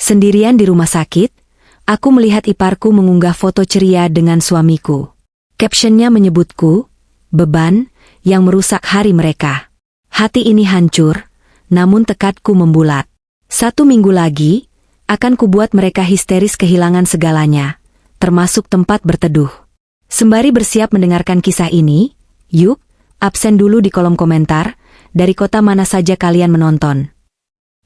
Sendirian di rumah sakit, aku melihat iparku mengunggah foto ceria dengan suamiku. Captionnya menyebutku, beban, yang merusak hari mereka. Hati ini hancur, namun tekadku membulat. 1 minggu lagi, akan kubuat mereka histeris kehilangan segalanya, termasuk tempat berteduh. Sembari bersiap mendengarkan kisah ini, yuk, absen dulu di kolom komentar, dari kota mana saja kalian menonton.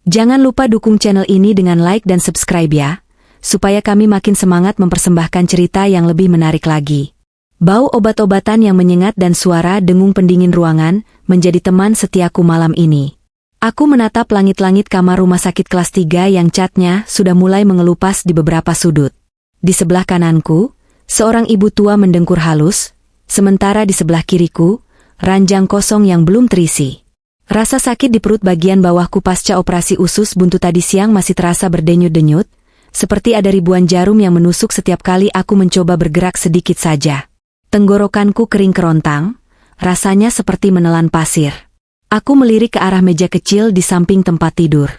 Jangan lupa dukung channel ini dengan like dan subscribe ya, supaya kami makin semangat mempersembahkan cerita yang lebih menarik lagi. Bau obat-obatan yang menyengat dan suara dengung pendingin ruangan menjadi teman setiaku malam ini. Aku menatap langit-langit kamar rumah sakit kelas 3 yang catnya sudah mulai mengelupas di beberapa sudut. Di sebelah kananku, seorang ibu tua mendengkur halus, sementara di sebelah kiriku, ranjang kosong yang belum terisi. Rasa sakit di perut bagian bawahku pasca operasi usus buntu tadi siang masih terasa berdenyut-denyut, seperti ada ribuan jarum yang menusuk setiap kali aku mencoba bergerak sedikit saja. Tenggorokanku kering kerontang, rasanya seperti menelan pasir. Aku melirik ke arah meja kecil di samping tempat tidur.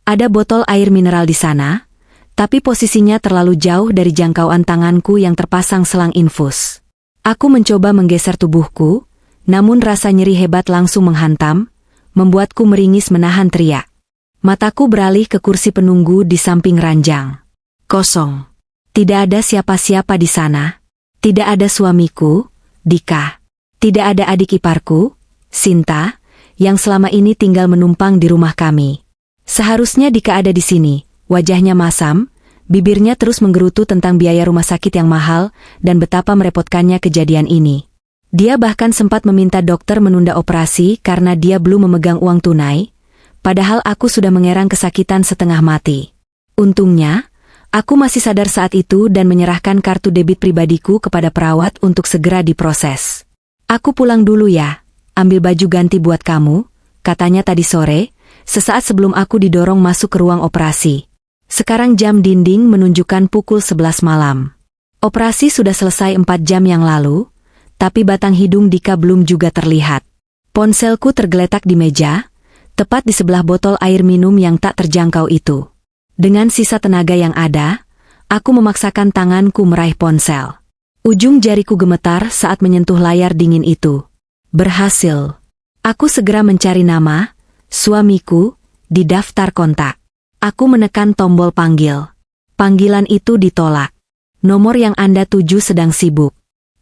Ada botol air mineral di sana, tapi posisinya terlalu jauh dari jangkauan tanganku yang terpasang selang infus. Aku mencoba menggeser tubuhku, namun rasa nyeri hebat langsung menghantam, membuatku meringis menahan teriak. Mataku beralih ke kursi penunggu di samping ranjang. Kosong. Tidak ada siapa-siapa di sana. Tidak ada suamiku, Dika. Tidak ada adik iparku, Sinta, yang selama ini tinggal menumpang di rumah kami. Seharusnya Dika ada di sini, wajahnya masam, bibirnya terus menggerutu tentang biaya rumah sakit yang mahal dan betapa merepotkannya kejadian ini. Dia bahkan sempat meminta dokter menunda operasi karena dia belum memegang uang tunai, padahal aku sudah mengerang kesakitan setengah mati. Untungnya, aku masih sadar saat itu dan menyerahkan kartu debit pribadiku kepada perawat untuk segera diproses. Aku pulang dulu ya, ambil baju ganti buat kamu, katanya tadi sore, sesaat sebelum aku didorong masuk ke ruang operasi. Sekarang jam dinding menunjukkan pukul 11 malam. Operasi sudah selesai 4 jam yang lalu, tapi batang hidung Dika belum juga terlihat. Ponselku tergeletak di meja, tepat di sebelah botol air minum yang tak terjangkau itu. Dengan sisa tenaga yang ada, aku memaksakan tanganku meraih ponsel. Ujung jariku gemetar saat menyentuh layar dingin itu. Berhasil. Aku segera mencari nama, suamiku, di daftar kontak. Aku menekan tombol panggil. Panggilan itu ditolak. Nomor yang Anda tuju sedang sibuk.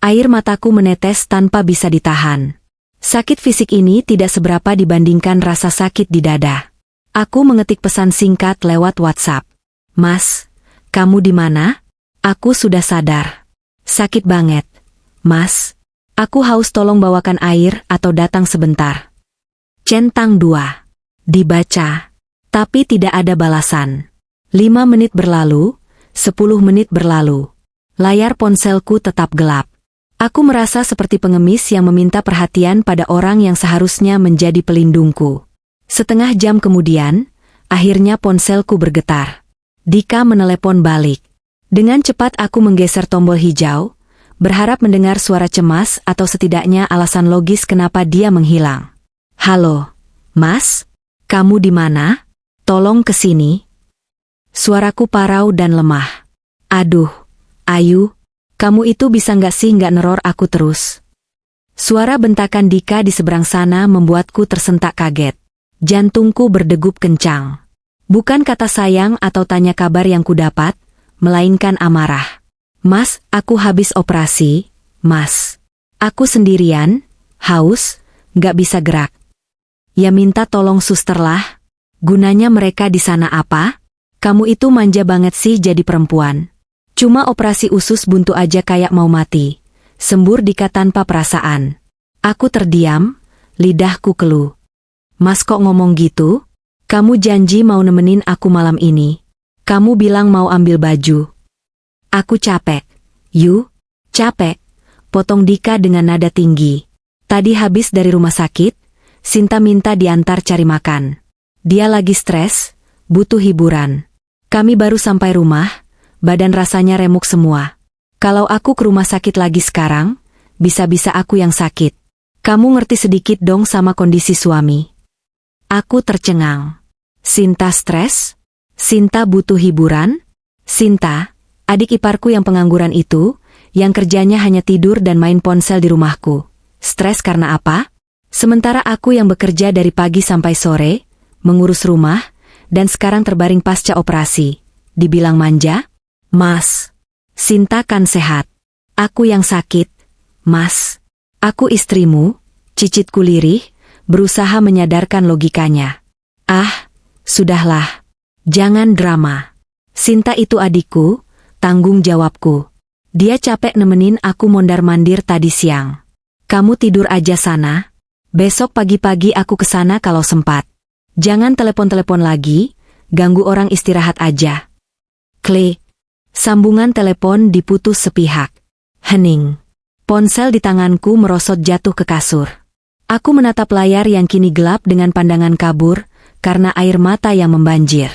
Air mataku menetes tanpa bisa ditahan. Sakit fisik ini tidak seberapa dibandingkan rasa sakit di dada. Aku mengetik pesan singkat lewat WhatsApp. Mas, kamu di mana? Aku sudah sadar. Sakit banget. Mas, aku haus, tolong bawakan air atau datang sebentar. Centang 2. Dibaca. Tapi tidak ada balasan. 5 menit berlalu, 10 menit berlalu. Layar ponselku tetap gelap. Aku merasa seperti pengemis yang meminta perhatian pada orang yang seharusnya menjadi pelindungku. Setengah jam kemudian, akhirnya ponselku bergetar. Dika menelepon balik. Dengan cepat aku menggeser tombol hijau, berharap mendengar suara cemas atau setidaknya alasan logis kenapa dia menghilang. Halo, Mas? Kamu di mana? Tolong kesini. Suaraku parau dan lemah. Aduh, Ayu. Kamu itu bisa nggak sih nggak neror aku terus? Suara bentakan Dika di seberang sana membuatku tersentak kaget. Jantungku berdegup kencang. Bukan kata sayang atau tanya kabar yang kudapat, melainkan amarah. Mas, aku habis operasi, Mas. Aku sendirian, haus, nggak bisa gerak. Ya minta tolong suster lah. Gunanya mereka di sana apa? Kamu itu manja banget sih jadi perempuan. Cuma operasi usus buntu aja kayak mau mati. Sembur Dika tanpa perasaan. Aku terdiam, lidahku keluh. Mas kok ngomong gitu? Kamu janji mau nemenin aku malam ini. Kamu bilang mau ambil baju. Aku capek. Capek. Potong Dika dengan nada tinggi. Tadi habis dari rumah sakit, Sinta minta diantar cari makan. Dia lagi stres, butuh hiburan. Kami baru sampai rumah. Badan rasanya remuk semua. Kalau aku ke rumah sakit lagi sekarang, bisa-bisa aku yang sakit. Kamu ngerti sedikit dong sama kondisi suami. Aku tercengang. Sinta stres? Sinta butuh hiburan? Sinta, adik iparku yang pengangguran itu, yang kerjanya hanya tidur dan main ponsel di rumahku. Stres karena apa? Sementara aku yang bekerja dari pagi sampai sore, mengurus rumah, dan sekarang terbaring pasca operasi. Dibilang manja? Mas, Sinta kan sehat. Aku yang sakit, Mas. Aku istrimu, cicitku lirih, berusaha menyadarkan logikanya. Ah, sudahlah. Jangan drama. Sinta itu adikku, tanggung jawabku. Dia capek nemenin aku mondar-mandir tadi siang. Kamu tidur aja sana. Besok pagi-pagi aku kesana kalau sempat. Jangan telepon-telepon lagi, ganggu orang istirahat aja. Klik. Sambungan telepon diputus sepihak. Hening. Ponsel di tanganku merosot jatuh ke kasur. Aku menatap layar yang kini gelap dengan pandangan kabur, karena air mata yang membanjir.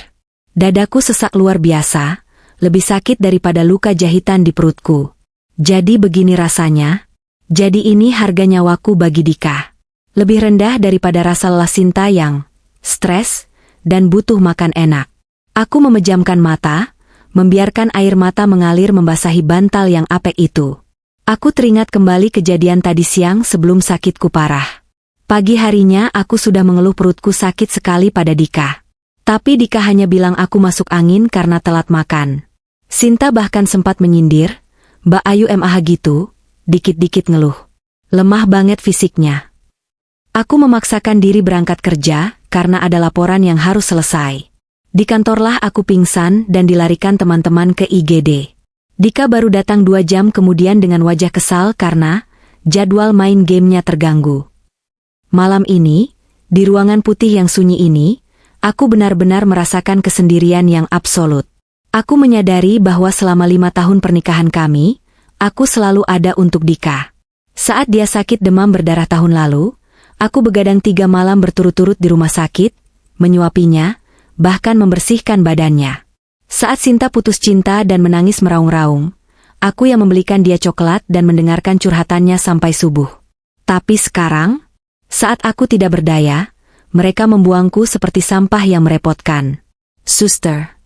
Dadaku sesak luar biasa, lebih sakit daripada luka jahitan di perutku. Jadi begini rasanya? Jadi ini harga nyawaku bagi Dika. Lebih rendah daripada rasa lelah Sinta yang stres dan butuh makan enak. Aku memejamkan mata, membiarkan air mata mengalir membasahi bantal yang apek itu. Aku teringat kembali kejadian tadi siang sebelum sakitku parah. Pagi harinya aku sudah mengeluh perutku sakit sekali pada Dika. Tapi Dika hanya bilang aku masuk angin karena telat makan. Sinta bahkan sempat menyindir, Mbak Ayu MAH gitu, dikit-dikit ngeluh. Lemah banget fisiknya. Aku memaksakan diri berangkat kerja karena ada laporan yang harus selesai. Di kantorlah aku pingsan dan dilarikan teman-teman ke IGD. Dika baru datang 2 jam kemudian dengan wajah kesal karena jadwal main gamenya terganggu. Malam ini, di ruangan putih yang sunyi ini, aku benar-benar merasakan kesendirian yang absolut. Aku menyadari bahwa selama 5 tahun pernikahan kami, aku selalu ada untuk Dika. Saat dia sakit demam berdarah tahun lalu, aku begadang 3 malam berturut-turut di rumah sakit, menyuapinya, bahkan membersihkan badannya. Saat Sinta putus cinta dan menangis meraung-raung, aku yang membelikan dia coklat dan mendengarkan curhatannya sampai subuh. Tapi sekarang, saat aku tidak berdaya, mereka membuangku seperti sampah yang merepotkan. Suster.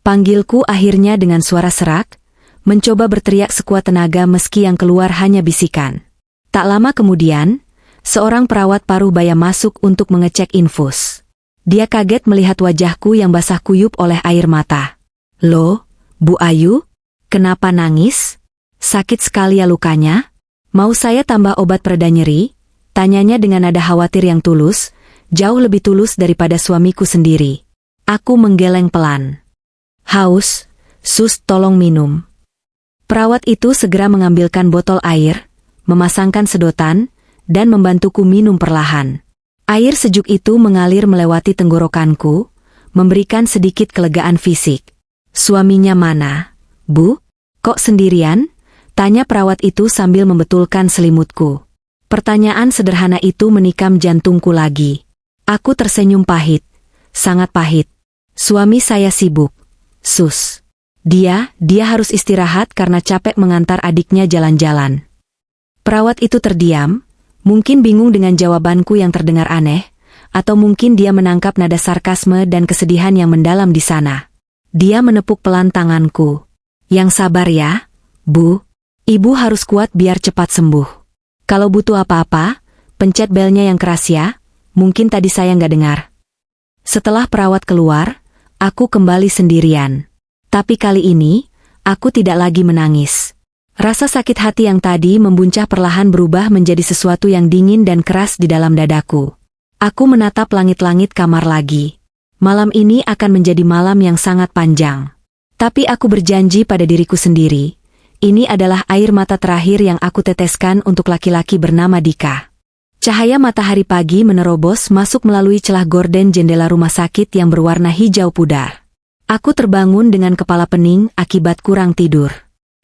Panggilku akhirnya dengan suara serak, mencoba berteriak sekuat tenaga meski yang keluar hanya bisikan. Tak lama kemudian, seorang perawat paruh baya masuk untuk mengecek infus. Dia kaget melihat wajahku yang basah kuyup oleh air mata. Loh, Bu Ayu? Kenapa nangis? Sakit sekali ya lukanya? Mau saya tambah obat pereda nyeri? Tanyanya dengan nada khawatir yang tulus, jauh lebih tulus daripada suamiku sendiri. Aku menggeleng pelan. Haus, sus tolong minum. Perawat itu segera mengambilkan botol air, memasangkan sedotan, dan membantuku minum perlahan. Air sejuk itu mengalir melewati tenggorokanku, memberikan sedikit kelegaan fisik. Suaminya mana, Bu? Kok sendirian? Tanya perawat itu sambil membetulkan selimutku. Pertanyaan sederhana itu menikam jantungku lagi. Aku tersenyum pahit, sangat pahit. Suami saya sibuk, sus. Dia harus istirahat karena capek mengantar adiknya jalan-jalan. Perawat itu terdiam, mungkin bingung dengan jawabanku yang terdengar aneh, atau mungkin dia menangkap nada sarkasme dan kesedihan yang mendalam di sana. Dia menepuk pelan tanganku. Yang sabar ya, Bu. Ibu harus kuat biar cepat sembuh. Kalau butuh apa-apa, pencet belnya yang keras ya, mungkin tadi saya nggak dengar. Setelah perawat keluar, aku kembali sendirian. Tapi kali ini, aku tidak lagi menangis. Rasa sakit hati yang tadi membuncah perlahan berubah menjadi sesuatu yang dingin dan keras di dalam dadaku. Aku menatap langit-langit kamar lagi. Malam ini akan menjadi malam yang sangat panjang. Tapi aku berjanji pada diriku sendiri, ini adalah air mata terakhir yang aku teteskan untuk laki-laki bernama Dika. Cahaya matahari pagi menerobos masuk melalui celah gorden jendela rumah sakit yang berwarna hijau pudar. Aku terbangun dengan kepala pening akibat kurang tidur.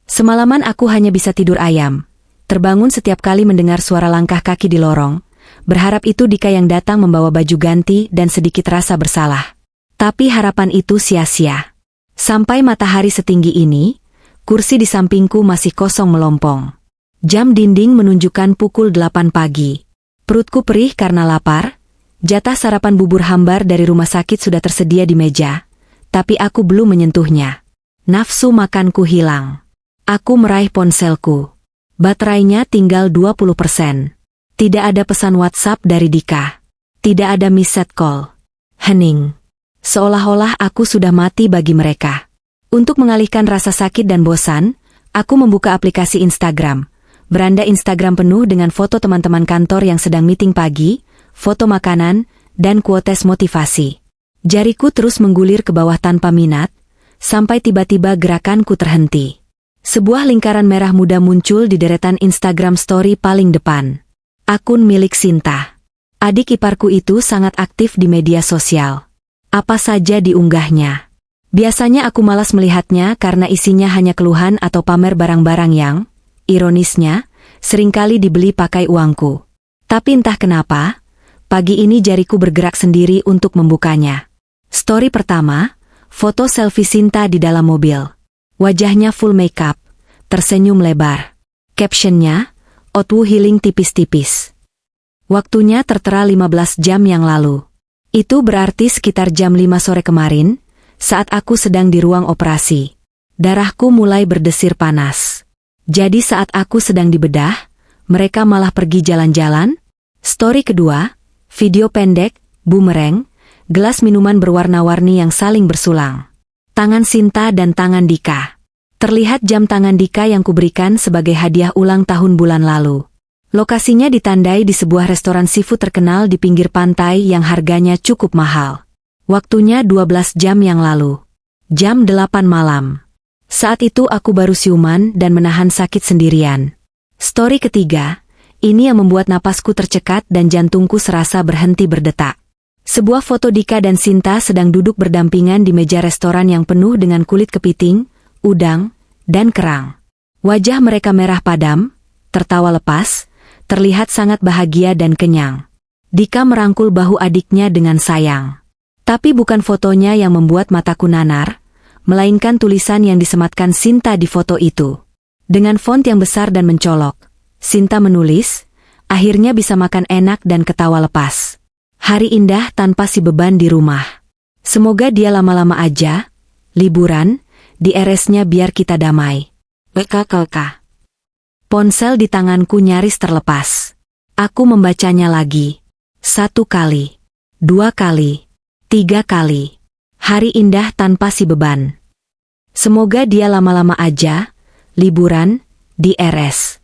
Semalaman aku hanya bisa tidur ayam. Terbangun setiap kali mendengar suara langkah kaki di lorong, berharap itu Dika yang datang membawa baju ganti dan sedikit rasa bersalah. Tapi harapan itu sia-sia. Sampai matahari setinggi ini, kursi di sampingku masih kosong melompong. Jam dinding menunjukkan pukul 8 pagi. Perutku perih karena lapar, jatah sarapan bubur hambar dari rumah sakit sudah tersedia di meja, tapi aku belum menyentuhnya. Nafsu makanku hilang. Aku meraih ponselku. Baterainya tinggal 20%. Tidak ada pesan WhatsApp dari Dika. Tidak ada missed call. Hening. Seolah-olah aku sudah mati bagi mereka. Untuk mengalihkan rasa sakit dan bosan, aku membuka aplikasi Instagram. Beranda Instagram penuh dengan foto teman-teman kantor yang sedang meeting pagi, foto makanan, dan quotes motivasi. Jariku terus menggulir ke bawah tanpa minat, sampai tiba-tiba gerakanku terhenti. Sebuah lingkaran merah muda muncul di deretan Instagram story paling depan. Akun milik Sinta. Adik iparku itu sangat aktif di media sosial. Apa saja diunggahnya. Biasanya aku malas melihatnya karena isinya hanya keluhan atau pamer barang-barang yang, ironisnya, seringkali dibeli pakai uangku. Tapi entah kenapa, pagi ini jariku bergerak sendiri untuk membukanya. Story pertama, foto selfie Sinta di dalam mobil. Wajahnya full makeup, tersenyum lebar. Captionnya, Outwoo healing tipis-tipis. Waktunya tertera 15 jam yang lalu. Itu berarti sekitar jam 5 sore kemarin, saat aku sedang di ruang operasi. Darahku mulai berdesir panas. Jadi saat aku sedang dibedah, mereka malah pergi jalan-jalan. Story kedua, video pendek, bumerang, gelas minuman berwarna-warni yang saling bersulang. Tangan Sinta dan tangan Dika. Terlihat jam tangan Dika yang kuberikan sebagai hadiah ulang tahun bulan lalu. Lokasinya ditandai di sebuah restoran seafood terkenal di pinggir pantai yang harganya cukup mahal. Waktunya 12 jam yang lalu. Jam 8 malam. Saat itu aku baru siuman dan menahan sakit sendirian. Story ketiga, ini yang membuat napasku tercekat dan jantungku serasa berhenti berdetak. Sebuah foto Dika dan Sinta sedang duduk berdampingan di meja restoran yang penuh dengan kulit kepiting, udang, dan kerang. Wajah mereka merah padam, tertawa lepas, terlihat sangat bahagia dan kenyang. Dika merangkul bahu adiknya dengan sayang. Tapi bukan fotonya yang membuat mataku nanar, melainkan tulisan yang disematkan Sinta di foto itu. Dengan font yang besar dan mencolok, Sinta menulis, akhirnya bisa makan enak dan ketawa lepas. Hari indah tanpa si beban di rumah. Semoga dia lama-lama aja, liburan, di RS-nya biar kita damai. BKKK. Ponsel di tanganku nyaris terlepas. Aku membacanya lagi. 1 kali, 2 kali, 3 kali. Hari indah tanpa si beban. Semoga dia lama-lama aja, liburan, di RS.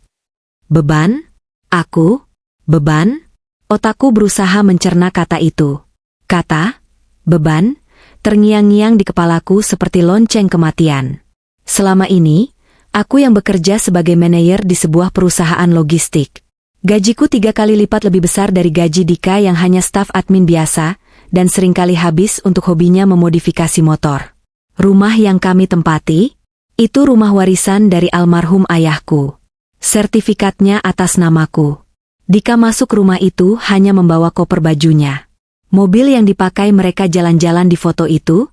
Beban? Aku? Beban? Otakku berusaha mencerna kata itu. Kata, beban, terngiang-ngiang di kepalaku seperti lonceng kematian. Selama ini, aku yang bekerja sebagai manajer di sebuah perusahaan logistik. Gajiku 3 kali lipat lebih besar dari gaji Dika yang hanya staf admin biasa, dan seringkali habis untuk hobinya memodifikasi motor. Rumah yang kami tempati, itu rumah warisan dari almarhum ayahku. Sertifikatnya atas namaku. Dika masuk rumah itu hanya membawa koper bajunya. Mobil yang dipakai mereka jalan-jalan di foto itu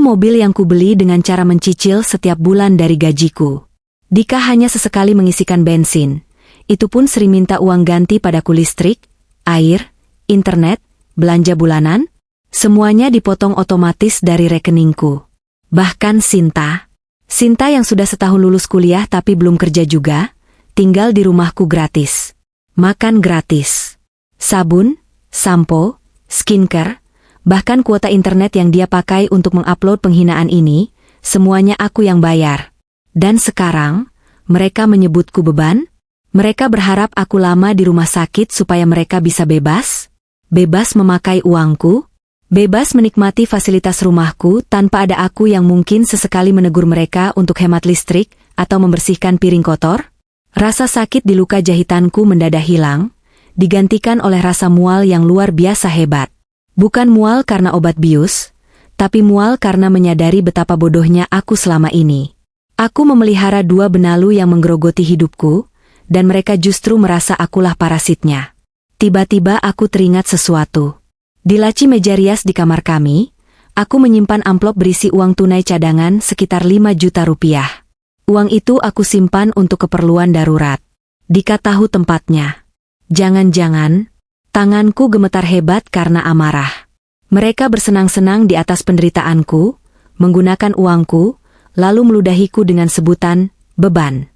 mobil yang kubeli dengan cara mencicil setiap bulan dari gajiku. Dika hanya sesekali mengisikan bensin. Itu pun sering minta uang ganti padaku listrik, air, internet, belanja bulanan, semuanya dipotong otomatis dari rekeningku. Bahkan Sinta yang sudah setahun lulus kuliah tapi belum kerja juga, tinggal di rumahku gratis. Makan gratis. Sabun, sampo, skincare, bahkan kuota internet yang dia pakai untuk mengupload penghinaan ini, semuanya aku yang bayar. Dan sekarang, mereka menyebutku beban? Mereka berharap aku lama di rumah sakit supaya mereka bisa bebas? Bebas memakai uangku, bebas menikmati fasilitas rumahku tanpa ada aku yang mungkin sesekali menegur mereka untuk hemat listrik atau membersihkan piring kotor. Rasa sakit di luka jahitanku mendadak hilang, digantikan oleh rasa mual yang luar biasa hebat. Bukan mual karena obat bius, tapi mual karena menyadari betapa bodohnya aku selama ini. Aku memelihara 2 benalu yang menggerogoti hidupku, dan mereka justru merasa akulah parasitnya. Tiba-tiba aku teringat sesuatu. Di laci meja rias di kamar kami, aku menyimpan amplop berisi uang tunai cadangan sekitar 5 juta rupiah. Uang itu aku simpan untuk keperluan darurat. Dika tahu tempatnya. Jangan-jangan, tanganku gemetar hebat karena amarah. Mereka bersenang-senang di atas penderitaanku, menggunakan uangku, lalu meludahiku dengan sebutan, beban.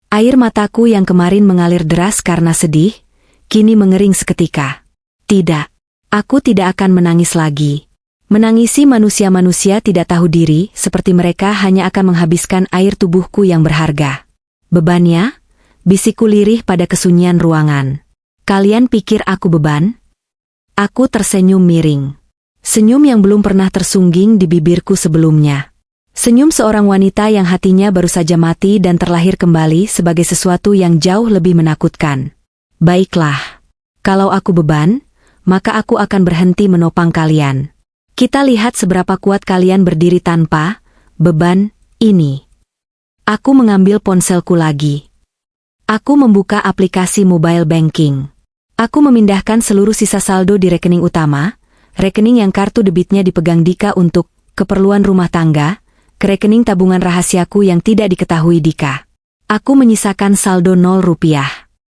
Air mataku yang kemarin mengalir deras karena sedih, kini mengering seketika. Tidak, aku tidak akan menangis lagi. Menangisi manusia-manusia tidak tahu diri, seperti mereka hanya akan menghabiskan air tubuhku yang berharga. Bebannya? Bisikku lirih pada kesunyian ruangan. Kalian pikir aku beban? Aku tersenyum miring. Senyum yang belum pernah tersungging di bibirku sebelumnya. Senyum seorang wanita yang hatinya baru saja mati dan terlahir kembali sebagai sesuatu yang jauh lebih menakutkan. Baiklah. Kalau aku beban, maka aku akan berhenti menopang kalian. Kita lihat seberapa kuat kalian berdiri tanpa beban ini. Aku mengambil ponselku lagi. Aku membuka aplikasi mobile banking. Aku memindahkan seluruh sisa saldo di rekening utama, rekening yang kartu debitnya dipegang Dika untuk keperluan rumah tangga, ke rekening tabungan rahasiaku yang tidak diketahui Dika. Aku menyisakan saldo 0 rupiah.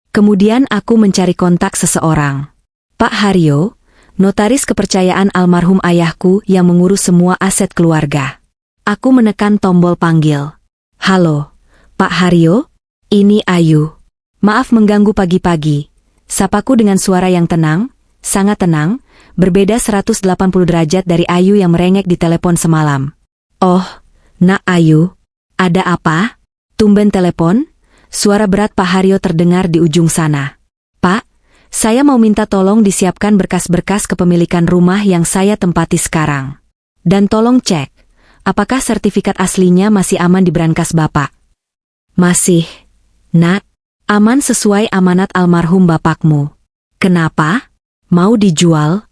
Kemudian aku mencari kontak seseorang. Pak Haryo, notaris kepercayaan almarhum ayahku yang mengurus semua aset keluarga. Aku menekan tombol panggil. Halo, Pak Haryo? Ini Ayu. Maaf mengganggu pagi-pagi. Sapaku dengan suara yang tenang, sangat tenang, berbeda 180 derajat dari Ayu yang merengek di telepon semalam. Oh, Nak Ayu. Ada apa? Tumben telepon? Suara berat Pak Haryo terdengar di ujung sana. Pak, saya mau minta tolong disiapkan berkas-berkas kepemilikan rumah yang saya tempati sekarang. Dan tolong cek, apakah sertifikat aslinya masih aman di brankas Bapak? Masih, Nak. Aman sesuai amanat almarhum bapakmu. Kenapa? Mau dijual?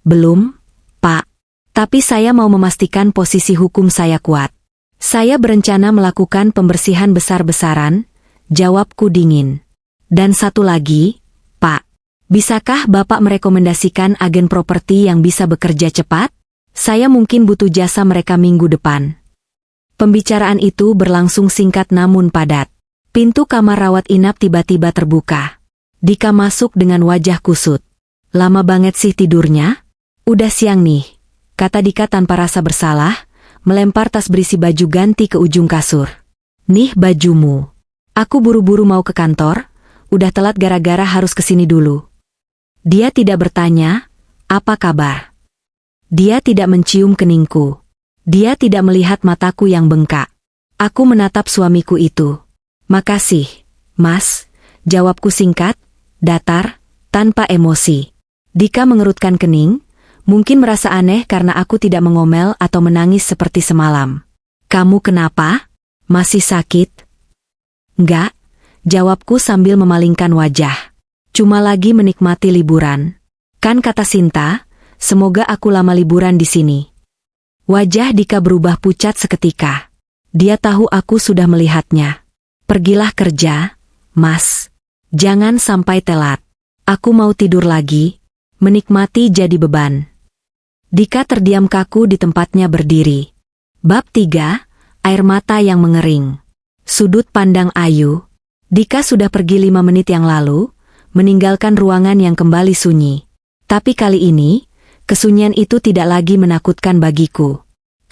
Belum, Pak. Tapi saya mau memastikan posisi hukum saya kuat. Saya berencana melakukan pembersihan besar-besaran, jawabku dingin. Dan satu lagi, Pak. Bisakah Bapak merekomendasikan agen properti yang bisa bekerja cepat? Saya mungkin butuh jasa mereka minggu depan. Pembicaraan itu berlangsung singkat namun padat. Pintu kamar rawat inap tiba-tiba terbuka. Dika masuk dengan wajah kusut. Lama banget sih tidurnya? Udah siang nih, kata Dika tanpa rasa bersalah, melempar tas berisi baju ganti ke ujung kasur. Nih bajumu. Aku buru-buru mau ke kantor, udah telat gara-gara harus kesini dulu. Dia tidak bertanya, apa kabar? Dia tidak mencium keningku. Dia tidak melihat mataku yang bengkak. Aku menatap suamiku itu. Makasih, Mas, jawabku singkat, datar, tanpa emosi. Dika mengerutkan kening, mungkin merasa aneh karena aku tidak mengomel atau menangis seperti semalam. Kamu kenapa? Masih sakit? Enggak, jawabku sambil memalingkan wajah. Cuma lagi menikmati liburan. Kan kata Sinta, semoga aku lama liburan di sini. Wajah Dika berubah pucat seketika. Dia tahu aku sudah melihatnya. Pergilah kerja, Mas. Jangan sampai telat. Aku mau tidur lagi, menikmati jadi beban. Dika terdiam kaku di tempatnya berdiri. Bab 3, air mata yang mengering. Sudut pandang Ayu. Dika sudah pergi 5 menit yang lalu, meninggalkan ruangan yang kembali sunyi. Tapi kali ini, kesunyian itu tidak lagi menakutkan bagiku.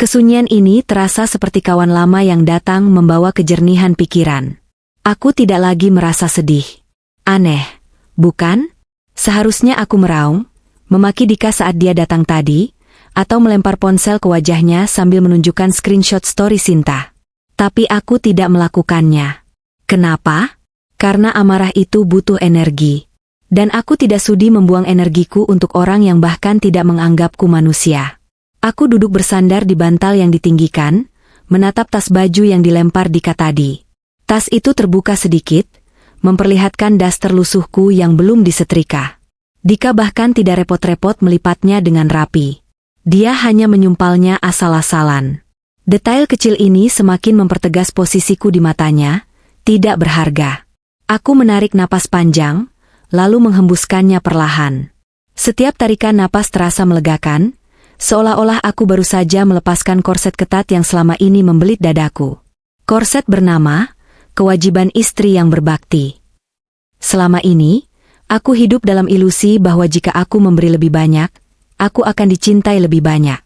Kesunyian ini terasa seperti kawan lama yang datang membawa kejernihan pikiran. Aku tidak lagi merasa sedih. Aneh, bukan? Seharusnya aku meraung, memaki Dika saat dia datang tadi, atau melempar ponsel ke wajahnya sambil menunjukkan screenshot story Sinta. Tapi aku tidak melakukannya. Kenapa? Karena amarah itu butuh energi. Dan aku tidak sudi membuang energiku untuk orang yang bahkan tidak menganggapku manusia. Aku duduk bersandar di bantal yang ditinggikan, menatap tas baju yang dilempar Dika tadi. Tas itu terbuka sedikit, memperlihatkan daster lusuhku yang belum disetrika. Dika bahkan tidak repot-repot melipatnya dengan rapi. Dia hanya menyumpalnya asal-asalan. Detail kecil ini semakin mempertegas posisiku di matanya, tidak berharga. Aku menarik napas panjang, lalu menghembuskannya perlahan. Setiap tarikan napas terasa melegakan, seolah-olah aku baru saja melepaskan korset ketat yang selama ini membelit dadaku. Korset bernama, kewajiban istri yang berbakti. Selama ini, aku hidup dalam ilusi bahwa jika aku memberi lebih banyak, aku akan dicintai lebih banyak.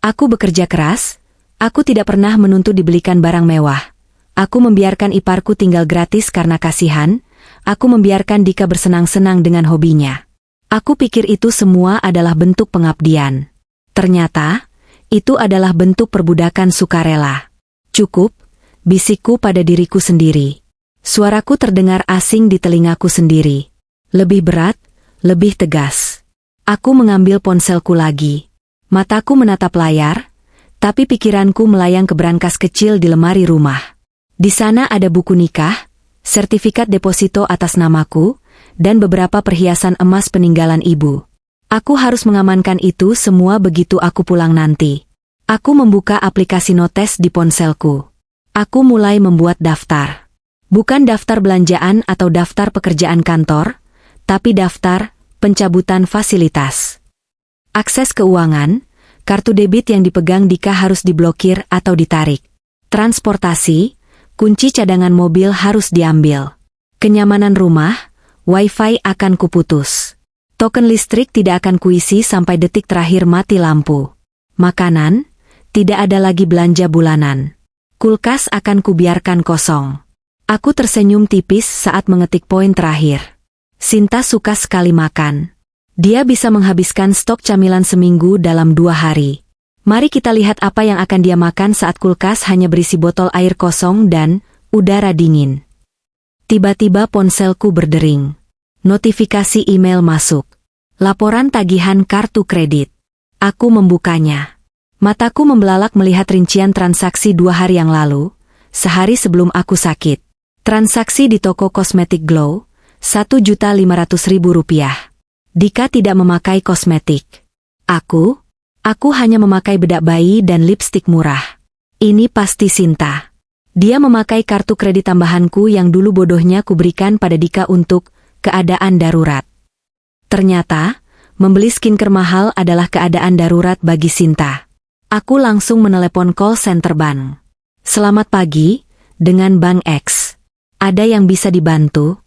Aku bekerja keras, aku tidak pernah menuntut dibelikan barang mewah. Aku membiarkan iparku tinggal gratis karena kasihan, aku membiarkan Dika bersenang-senang dengan hobinya. Aku pikir itu semua adalah bentuk pengabdian. Ternyata, itu adalah bentuk perbudakan sukarela. Cukup, bisikku pada diriku sendiri. Suaraku terdengar asing di telingaku sendiri. Lebih berat, lebih tegas. Aku mengambil ponselku lagi. Mataku menatap layar, tapi pikiranku melayang ke brankas kecil di lemari rumah. Di sana ada buku nikah, sertifikat deposito atas namaku, dan beberapa perhiasan emas peninggalan ibu. Aku harus mengamankan itu semua begitu aku pulang nanti. Aku membuka aplikasi notes di ponselku. Aku mulai membuat daftar. Bukan daftar belanjaan atau daftar pekerjaan kantor, tapi daftar pencabutan fasilitas. Akses keuangan, kartu debit yang dipegang Dika harus diblokir atau ditarik. Transportasi, kunci cadangan mobil harus diambil. Kenyamanan rumah, Wi-Fi akan kuputus. Token listrik tidak akan kuisi sampai detik terakhir mati lampu. Makanan, tidak ada lagi belanja bulanan. Kulkas akan kubiarkan kosong. Aku tersenyum tipis saat mengetik poin terakhir. Sinta suka sekali makan. Dia bisa menghabiskan stok camilan seminggu dalam 2 hari. Mari kita lihat apa yang akan dia makan saat kulkas hanya berisi botol air kosong dan udara dingin. Tiba-tiba ponselku berdering. Notifikasi email masuk. Laporan tagihan kartu kredit. Aku membukanya. Mataku membelalak melihat rincian transaksi 2 hari yang lalu, sehari sebelum aku sakit. Transaksi di toko kosmetik Glow, Rp1.500.000. Dika tidak memakai kosmetik. Aku hanya memakai bedak bayi dan lipstik murah. Ini pasti Sinta. Dia memakai kartu kredit tambahanku yang dulu bodohnya kuberikan pada Dika untuk keadaan darurat. Ternyata, membeli skincare mahal adalah keadaan darurat bagi Sinta. Aku langsung menelepon call center bank. Selamat pagi, dengan Bank X. Ada yang bisa dibantu?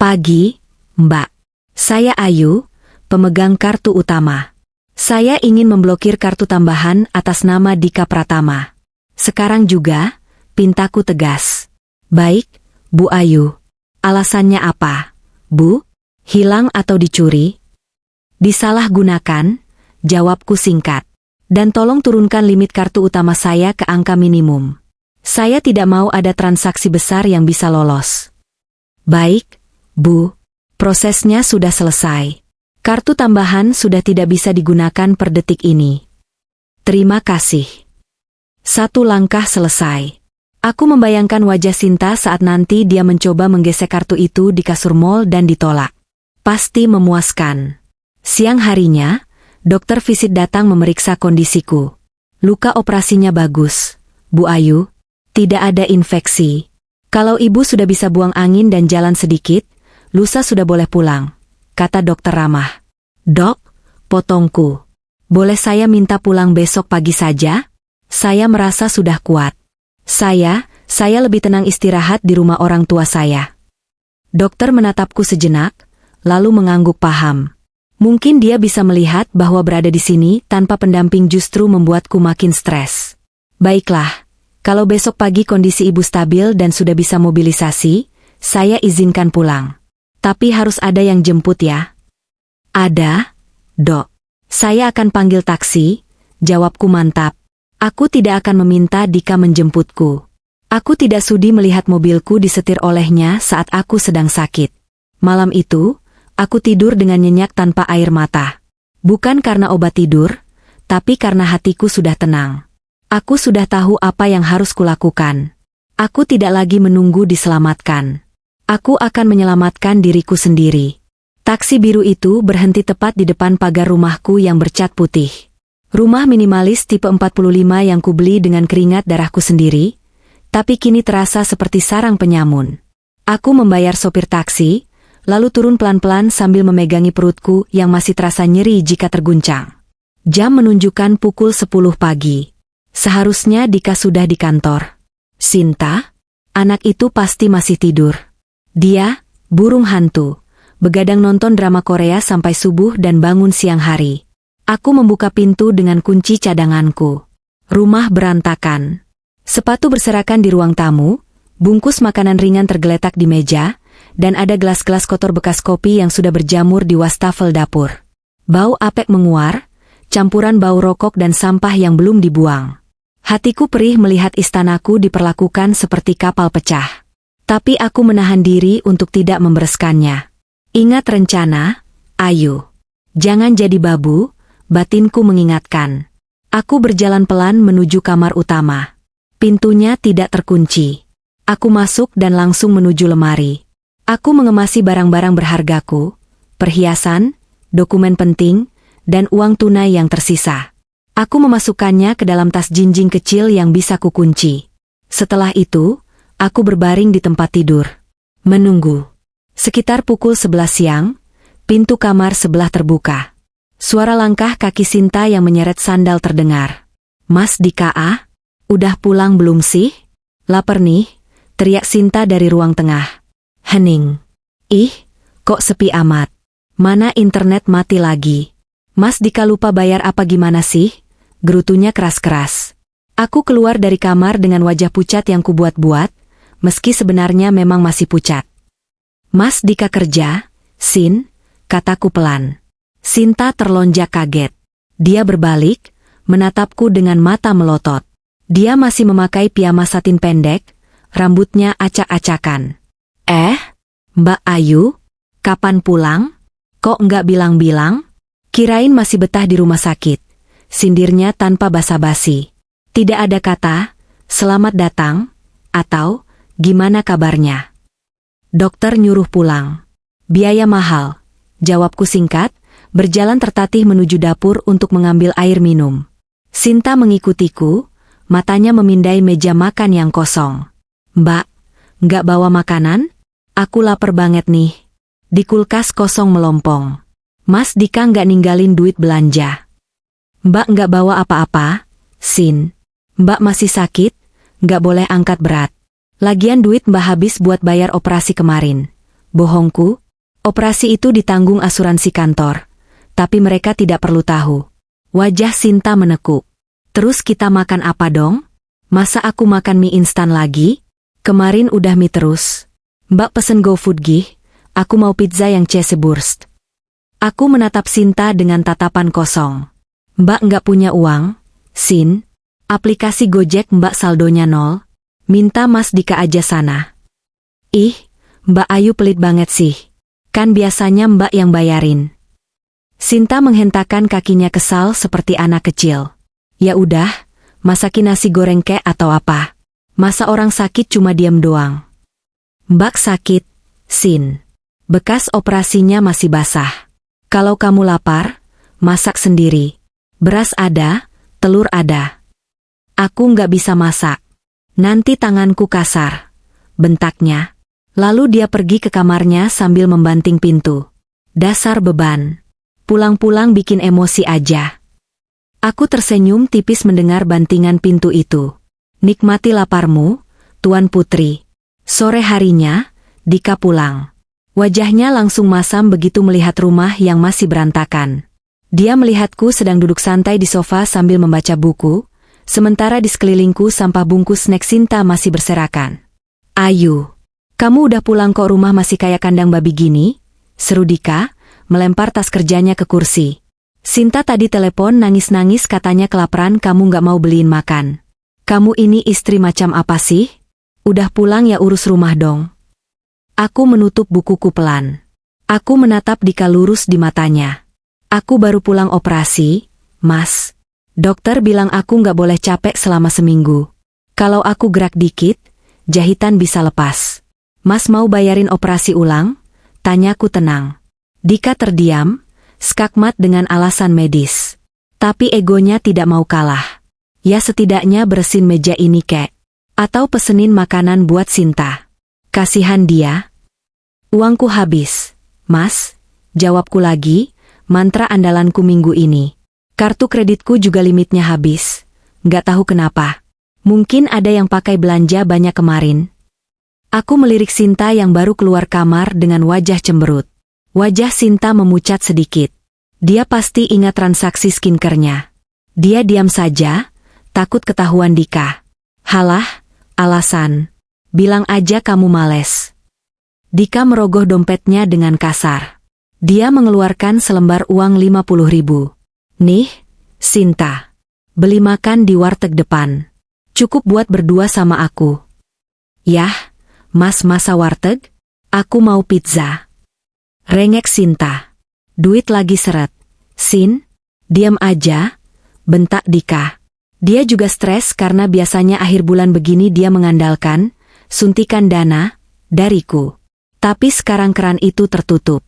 Pagi, Mbak. Saya Ayu, pemegang kartu utama. Saya ingin memblokir kartu tambahan atas nama Dika Pratama. Sekarang juga, pintaku tegas. Baik, Bu Ayu. Alasannya apa, Bu? Hilang atau dicuri? Disalahgunakan, jawabku singkat. Dan tolong turunkan limit kartu utama saya ke angka minimum. Saya tidak mau ada transaksi besar yang bisa lolos. Baik, Bu. Prosesnya sudah selesai. Kartu tambahan sudah tidak bisa digunakan per detik ini. Terima kasih. 1 langkah selesai. Aku membayangkan wajah Sinta saat nanti dia mencoba menggesek kartu itu di kasur mall dan ditolak. Pasti memuaskan. Siang harinya, dokter visit datang memeriksa kondisiku. Luka operasinya bagus, Bu Ayu. Tidak ada infeksi. Kalau ibu sudah bisa buang angin dan jalan sedikit, lusa sudah boleh pulang, kata dokter ramah. Dok, potongku. Boleh saya minta pulang besok pagi saja? Saya merasa sudah kuat. Saya lebih tenang istirahat di rumah orang tua saya. Dokter menatapku sejenak, lalu mengangguk paham. Mungkin dia bisa melihat bahwa berada di sini tanpa pendamping justru membuatku makin stres. Baiklah, kalau besok pagi kondisi ibu stabil dan sudah bisa mobilisasi, saya izinkan pulang. Tapi harus ada yang jemput ya. Ada, Dok. Saya akan panggil taksi, jawabku mantap. Aku tidak akan meminta Dika menjemputku. Aku tidak sudi melihat mobilku disetir olehnya saat aku sedang sakit. Malam itu, aku tidur dengan nyenyak tanpa air mata. Bukan karena obat tidur, tapi karena hatiku sudah tenang. Aku sudah tahu apa yang harus kulakukan. Aku tidak lagi menunggu diselamatkan. Aku akan menyelamatkan diriku sendiri. Taksi biru itu berhenti tepat di depan pagar rumahku yang bercat putih. Rumah minimalis tipe 45 yang kubeli dengan keringat darahku sendiri, tapi kini terasa seperti sarang penyamun. Aku membayar sopir taksi, lalu turun pelan-pelan sambil memegangi perutku yang masih terasa nyeri jika terguncang. Jam menunjukkan pukul 10 pagi. Seharusnya Dika sudah di kantor. Sinta? Anak itu pasti masih tidur. Dia, burung hantu, begadang nonton drama Korea sampai subuh dan bangun siang hari. Aku membuka pintu dengan kunci cadanganku. Rumah berantakan. Sepatu berserakan di ruang tamu, bungkus makanan ringan tergeletak di meja, dan ada gelas-gelas kotor bekas kopi yang sudah berjamur di wastafel dapur. Bau apek menguar, campuran bau rokok dan sampah yang belum dibuang. Hatiku perih melihat istanaku diperlakukan seperti kapal pecah. Tapi aku menahan diri untuk tidak membereskannya. Ingat rencana, Ayu. Jangan jadi babu, batinku mengingatkan. Aku berjalan pelan menuju kamar utama. Pintunya tidak terkunci. Aku masuk dan langsung menuju lemari. Aku mengemasi barang-barang berhargaku, perhiasan, dokumen penting, dan uang tunai yang tersisa. Aku memasukkannya ke dalam tas jinjing kecil yang bisa kukunci. Setelah itu, aku berbaring di tempat tidur. Menunggu. Sekitar pukul 11 siang, pintu kamar sebelah terbuka. Suara langkah kaki Sinta yang menyeret sandal terdengar. "Mas Dika, udah pulang belum sih? Laper nih," teriak Sinta dari ruang tengah. Hening. "Ih, kok sepi amat? Mana internet mati lagi? Mas Dika lupa bayar apa gimana sih?" Gerutunya keras-keras. Aku keluar dari kamar dengan wajah pucat yang kubuat-buat, meski sebenarnya memang masih pucat. "Mas Dika kerja, Sin," kataku pelan. Sinta terlonjak kaget. Dia berbalik, menatapku dengan mata melotot. Dia masih memakai piyama satin pendek, rambutnya acak-acakan. Mbak Ayu, kapan pulang? Kok nggak bilang-bilang? Kirain masih betah di rumah sakit," sindirnya tanpa basa-basi. Tidak ada kata, "Selamat datang," atau "Gimana kabarnya?" "Dokter nyuruh pulang." "Biaya mahal," jawabku singkat, berjalan tertatih menuju dapur untuk mengambil air minum. Sinta mengikutiku, matanya memindai meja makan yang kosong. "Mbak, nggak bawa makanan? Aku lapar banget nih." Di kulkas kosong melompong. "Mas Dika nggak ninggalin duit belanja." "Mbak nggak bawa apa-apa, Sin. Mbak masih sakit, nggak boleh angkat berat. Lagian duit Mbak habis buat bayar operasi kemarin." Bohongku, operasi itu ditanggung asuransi kantor. Tapi mereka tidak perlu tahu. Wajah Sinta menekuk. "Terus kita makan apa dong? Masa aku makan mie instan lagi? Kemarin udah mie terus." "Mbak pesen GoFood gih, aku mau pizza yang cheeseburst." Aku menatap Sinta dengan tatapan kosong. "Mbak nggak punya uang, Sin. Aplikasi Gojek Mbak saldonya 0. Minta Mas Dika aja sana." "Ih, Mbak Ayu pelit banget sih. Kan biasanya Mbak yang bayarin." Sinta menghentakkan kakinya kesal seperti anak kecil. "Ya udah, masakin nasi goreng kek atau apa. Masa orang sakit cuma diam doang." "Mbak sakit, Sin. Bekas operasinya masih basah. Kalau kamu lapar, masak sendiri. Beras ada, telur ada." "Aku nggak bisa masak. Nanti tanganku kasar," bentaknya. Lalu dia pergi ke kamarnya sambil membanting pintu. Dasar beban. Pulang-pulang bikin emosi aja. Aku tersenyum tipis mendengar bantingan pintu itu. "Nikmati laparmu, Tuan Putri." Sore harinya, Dika pulang. Wajahnya langsung masam begitu melihat rumah yang masih berantakan. Dia melihatku sedang duduk santai di sofa sambil membaca buku, sementara di sekelilingku sampah bungkus snack Sinta masih berserakan. "Ayu, kamu udah pulang kok rumah masih kayak kandang babi gini?" seru Dika, melempar tas kerjanya ke kursi. "Sinta tadi telepon nangis-nangis katanya kelaparan kamu nggak mau beliin makan. Kamu ini istri macam apa sih? Udah pulang ya urus rumah dong." Aku menutup bukuku pelan. Aku menatap Dika lurus di matanya. "Aku baru pulang operasi, Mas. Dokter bilang aku nggak boleh capek selama seminggu. Kalau aku gerak dikit, jahitan bisa lepas. Mas mau bayarin operasi ulang?" tanyaku tenang. Dika terdiam, skakmat dengan alasan medis. Tapi egonya tidak mau kalah. "Ya setidaknya bersihin meja ini kek. Atau pesenin makanan buat Sinta. Kasihan dia." "Uangku habis, Mas," jawabku lagi, mantra andalanku minggu ini. "Kartu kreditku juga limitnya habis. Nggak tahu kenapa. Mungkin ada yang pakai belanja banyak kemarin." Aku melirik Sinta yang baru keluar kamar dengan wajah cemberut. Wajah Sinta memucat sedikit. Dia pasti ingat transaksi skincare-nya. Dia diam saja, takut ketahuan Dika. Halah, alasan. Bilang aja kamu males. Dika merogoh dompetnya dengan kasar. Dia mengeluarkan selembar uang 50.000. Nih, Sinta. Beli makan di warteg depan. Cukup buat berdua sama aku. Yah, mas masa warteg? Aku mau pizza. Rengek Sinta. Duit lagi seret. Sin, diam aja, bentak Dika. Dia juga stres karena biasanya akhir bulan begini dia mengandalkan suntikan dana dariku. Tapi sekarang keran itu tertutup.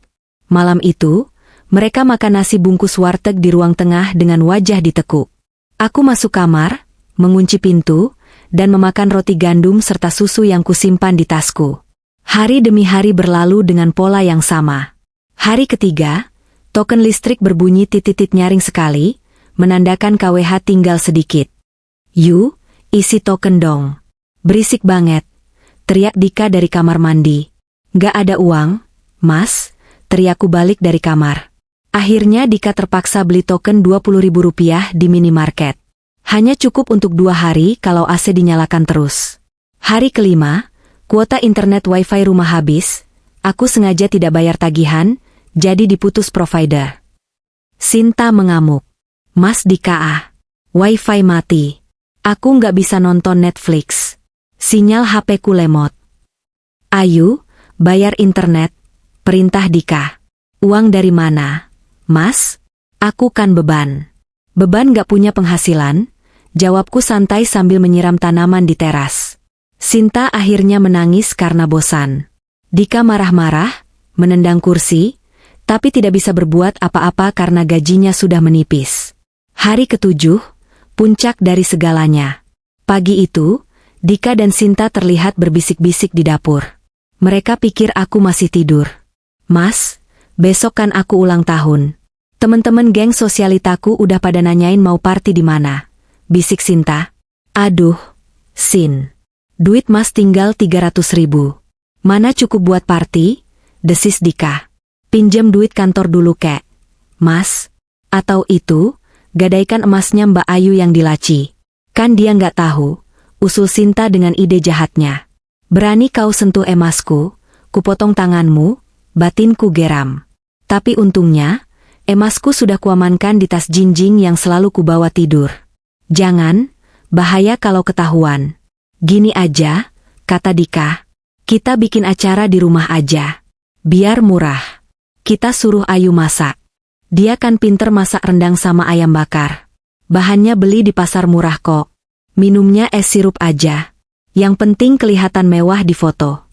Malam itu, mereka makan nasi bungkus warteg di ruang tengah dengan wajah ditekuk. Aku masuk kamar, mengunci pintu, dan memakan roti gandum serta susu yang kusimpan di tasku. Hari demi hari berlalu dengan pola yang sama. Hari ketiga, token listrik berbunyi titit nyaring sekali, menandakan KWH tinggal sedikit. Yu, isi token dong. Berisik banget. Teriak Dika dari kamar mandi. Gak ada uang, mas, teriakku balik dari kamar. Akhirnya Dika terpaksa beli token Rp20.000 di minimarket. Hanya cukup untuk 2 hari kalau AC dinyalakan terus. Hari kelima, kuota internet wifi rumah habis, aku sengaja tidak bayar tagihan, jadi diputus provider. Sinta mengamuk. Mas Dika wifi mati. Aku nggak bisa nonton Netflix. Sinyal HP-ku lemot. Ayu, bayar internet, perintah Dika. Uang dari mana? Mas, aku kan beban. Beban nggak punya penghasilan, jawabku santai sambil menyiram tanaman di teras. Sinta akhirnya menangis karena bosan. Dika marah-marah, menendang kursi, tapi tidak bisa berbuat apa-apa karena gajinya sudah menipis. Hari ketujuh, puncak dari segalanya. Pagi itu, Dika dan Sinta terlihat berbisik-bisik di dapur. Mereka pikir aku masih tidur. Mas, besok kan aku ulang tahun. Temen-temen geng sosialitaku udah pada nanyain mau party di mana. Bisik Sinta. Aduh, Sin. Duit mas tinggal 300.000. Mana cukup buat party? Desis Dika. Pinjam duit kantor dulu kek. Mas. Atau itu, gadaikan emasnya Mbak Ayu yang dilaci. Kan dia nggak tahu, usul Sinta dengan ide jahatnya. Berani kau sentuh emasku, kupotong tanganmu, batinku geram. Tapi untungnya, emasku sudah kuamankan di tas jinjing yang selalu kubawa tidur. Jangan, bahaya kalau ketahuan. Gini aja, kata Dika. Kita bikin acara di rumah aja. Biar murah. Kita suruh Ayu masak. Dia kan pinter masak rendang sama ayam bakar. Bahannya beli di pasar murah kok. Minumnya es sirup aja. Yang penting kelihatan mewah di foto.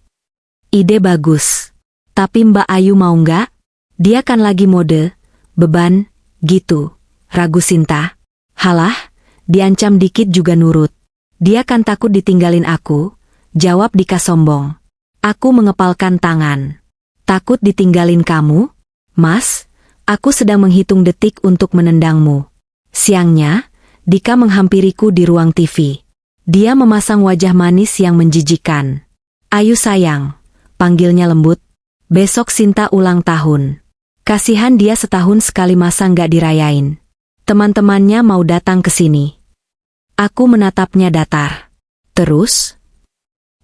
Ide bagus. Tapi Mbak Ayu mau nggak? Dia kan lagi mode, beban, gitu. Ragu Sinta. Halah, diancam dikit juga nurut. Dia kan takut ditinggalin aku, jawab Dika sombong. Aku mengepalkan tangan. Takut ditinggalin kamu? Mas, aku sedang menghitung detik untuk menendangmu. Siangnya, Dika menghampiriku di ruang TV. Dia memasang wajah manis yang menjijikan. Ayu sayang, panggilnya lembut. Besok Sinta ulang tahun. Kasihan dia setahun sekali masa nggak dirayain. Teman-temannya mau datang ke sini. Aku menatapnya datar. Terus?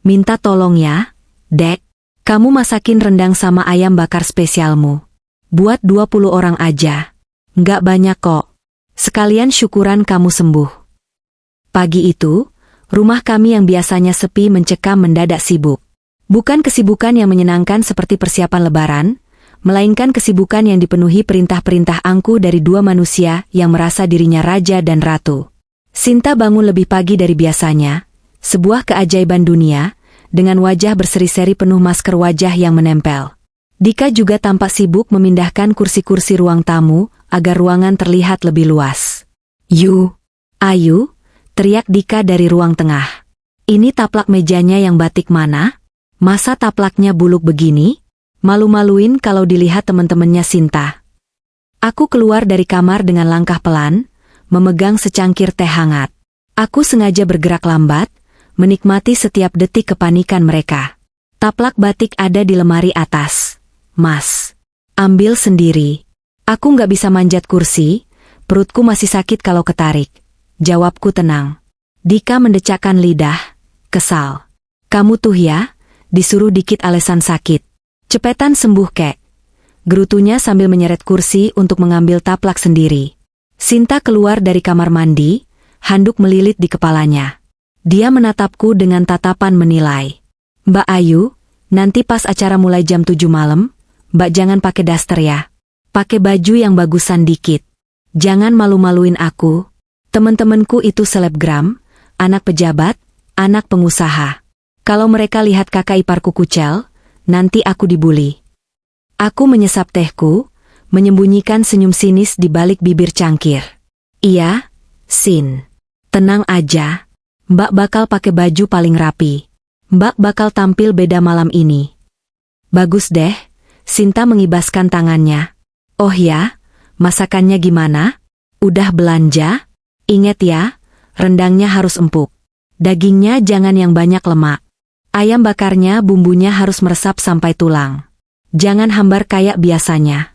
Minta tolong ya, Dek. Kamu masakin rendang sama ayam bakar spesialmu. Buat 20 orang aja. Nggak banyak kok. Sekalian syukuran kamu sembuh. Pagi itu, rumah kami yang biasanya sepi mencekam mendadak sibuk. Bukan kesibukan yang menyenangkan seperti persiapan lebaran, melainkan kesibukan yang dipenuhi perintah-perintah angku dari dua manusia yang merasa dirinya raja dan ratu. Sinta bangun lebih pagi dari biasanya, sebuah keajaiban dunia, dengan wajah berseri-seri penuh masker wajah yang menempel. Dika juga tampak sibuk memindahkan kursi-kursi ruang tamu, agar ruangan terlihat lebih luas. Yu, Ayu, teriak Dika dari ruang tengah. Ini taplak mejanya yang batik mana? Masa taplaknya buluk begini? Malu-maluin kalau dilihat teman-temannya Sinta. Aku keluar dari kamar dengan langkah pelan, memegang secangkir teh hangat. Aku sengaja bergerak lambat, menikmati setiap detik kepanikan mereka. Taplak batik ada di lemari atas. Mas, ambil sendiri. Aku nggak bisa manjat kursi, perutku masih sakit kalau ketarik. Jawabku tenang. Dika mendecakkan lidah, kesal. Kamu tuh ya, disuruh dikit alasan sakit. Cepetan sembuh kek. Gerutunya sambil menyeret kursi untuk mengambil taplak sendiri. Sinta keluar dari kamar mandi, handuk melilit di kepalanya. Dia menatapku dengan tatapan menilai. Mbak Ayu, nanti pas acara mulai jam 7 malam, Mbak jangan pakai daster ya. Pakai baju yang bagusan dikit. Jangan malu-maluin aku. Temen-temenku itu selebgram, anak pejabat, anak pengusaha. Kalau mereka lihat kakak iparku kucel, nanti aku dibully. Aku menyesap tehku, menyembunyikan senyum sinis di balik bibir cangkir. Iya, Sin. Tenang aja. Mbak bakal pakai baju paling rapi. Mbak bakal tampil beda malam ini. Bagus deh, Sinta mengibaskan tangannya. Oh ya, masakannya gimana? Udah belanja? Ingat ya, rendangnya harus empuk. Dagingnya jangan yang banyak lemak. Ayam bakarnya bumbunya harus meresap sampai tulang. Jangan hambar kayak biasanya.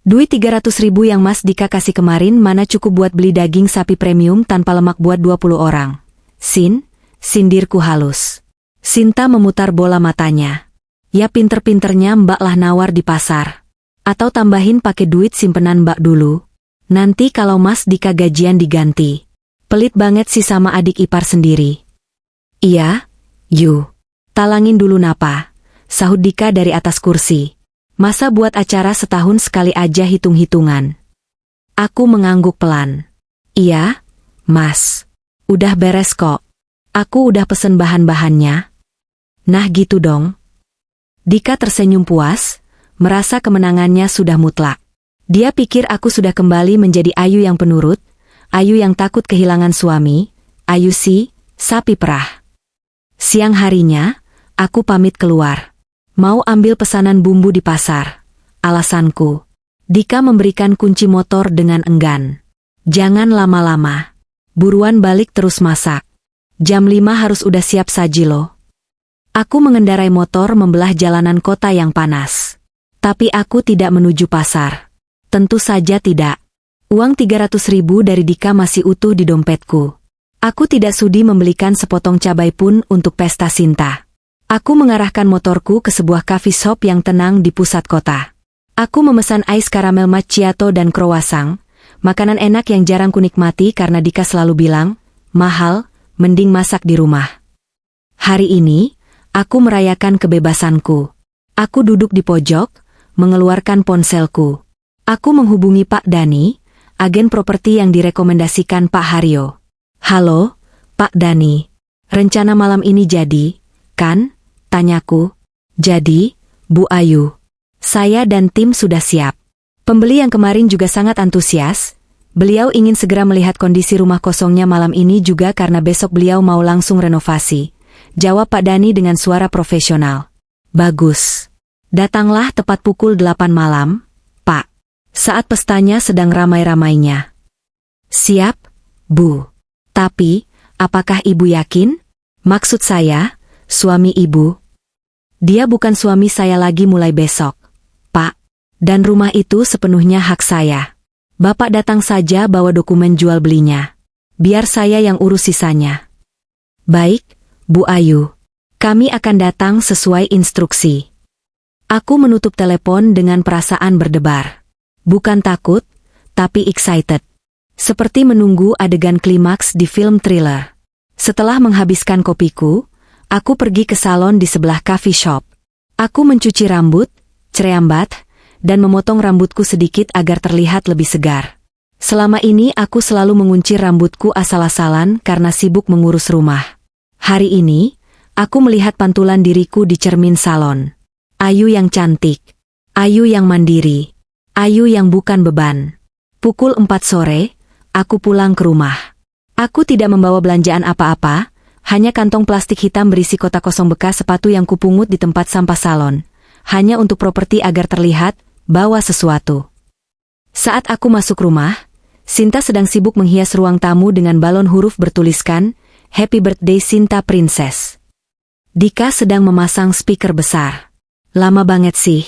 Duit 300.000 yang Mas Dika kasih kemarin mana cukup buat beli daging sapi premium tanpa lemak buat 20 orang. Sin, sindirku halus. Sinta memutar bola matanya. Ya pinter-pinternya Mbak lah nawar di pasar. Atau tambahin pakai duit simpenan Mbak dulu. Nanti kalau Mas Dika gajian diganti. Pelit banget sih sama adik ipar sendiri. Iya, yu. Talangin dulu napa, sahut Dika dari atas kursi. Masa buat acara setahun sekali aja hitung-hitungan. Aku mengangguk pelan. Iya, Mas. Udah beres kok. Aku udah pesen bahan-bahannya. Nah gitu dong. Dika tersenyum puas, merasa kemenangannya sudah mutlak. Dia pikir aku sudah kembali menjadi Ayu yang penurut, Ayu yang takut kehilangan suami, Ayu si, sapi perah. Siang harinya, aku pamit keluar. Mau ambil pesanan bumbu di pasar. Alasanku. Dika memberikan kunci motor dengan enggan. Jangan lama-lama. Buruan balik terus masak. Jam 5 harus udah siap saji loh. Aku mengendarai motor membelah jalanan kota yang panas. Tapi aku tidak menuju pasar. Tentu saja tidak. Uang 300.000 dari Dika masih utuh di dompetku. Aku tidak sudi membelikan sepotong cabai pun untuk pesta Sinta. Aku mengarahkan motorku ke sebuah coffee shop yang tenang di pusat kota. Aku memesan ais karamel macchiato dan croissant, makanan enak yang jarang kunikmati karena Dika selalu bilang, mahal, mending masak di rumah. Hari ini, aku merayakan kebebasanku. Aku duduk di pojok, mengeluarkan ponselku. Aku menghubungi Pak Dani, agen properti yang direkomendasikan Pak Haryo. Halo, Pak Dani. Rencana malam ini jadi, kan? Tanyaku. Jadi, Bu Ayu. Saya dan tim sudah siap. Pembeli yang kemarin juga sangat antusias. Beliau ingin segera melihat kondisi rumah kosongnya malam ini juga karena besok beliau mau langsung renovasi. Jawab Pak Dani dengan suara profesional. Bagus. Datanglah tepat pukul 8 malam, Pak. Saat pestanya sedang ramai-ramainya. Siap, Bu. Tapi, apakah Ibu yakin? Maksud saya, suami Ibu. Dia bukan suami saya lagi mulai besok, Pak. Dan rumah itu sepenuhnya hak saya. Bapak datang saja bawa dokumen jual belinya. Biar saya yang urus sisanya. Baik, Bu Ayu. Kami akan datang sesuai instruksi. Aku menutup telepon dengan perasaan berdebar. Bukan takut, tapi excited. Seperti menunggu adegan klimaks di film thriller. Setelah menghabiskan kopiku, aku pergi ke salon di sebelah coffee shop. Aku mencuci rambut, cerambat, dan memotong rambutku sedikit agar terlihat lebih segar. Selama ini aku selalu menguncir rambutku asal-asalan karena sibuk mengurus rumah. Hari ini, aku melihat pantulan diriku di cermin salon. Ayu yang cantik. Ayu yang mandiri. Ayu yang bukan beban. Pukul 4 sore, aku pulang ke rumah. Aku tidak membawa belanjaan apa-apa, hanya kantong plastik hitam berisi kotak kosong bekas sepatu yang kupungut di tempat sampah salon. Hanya untuk properti agar terlihat, bawa sesuatu. Saat aku masuk rumah, Sinta sedang sibuk menghias ruang tamu dengan balon huruf bertuliskan, Happy Birthday Sinta Princess. Dika sedang memasang speaker besar. Lama banget sih.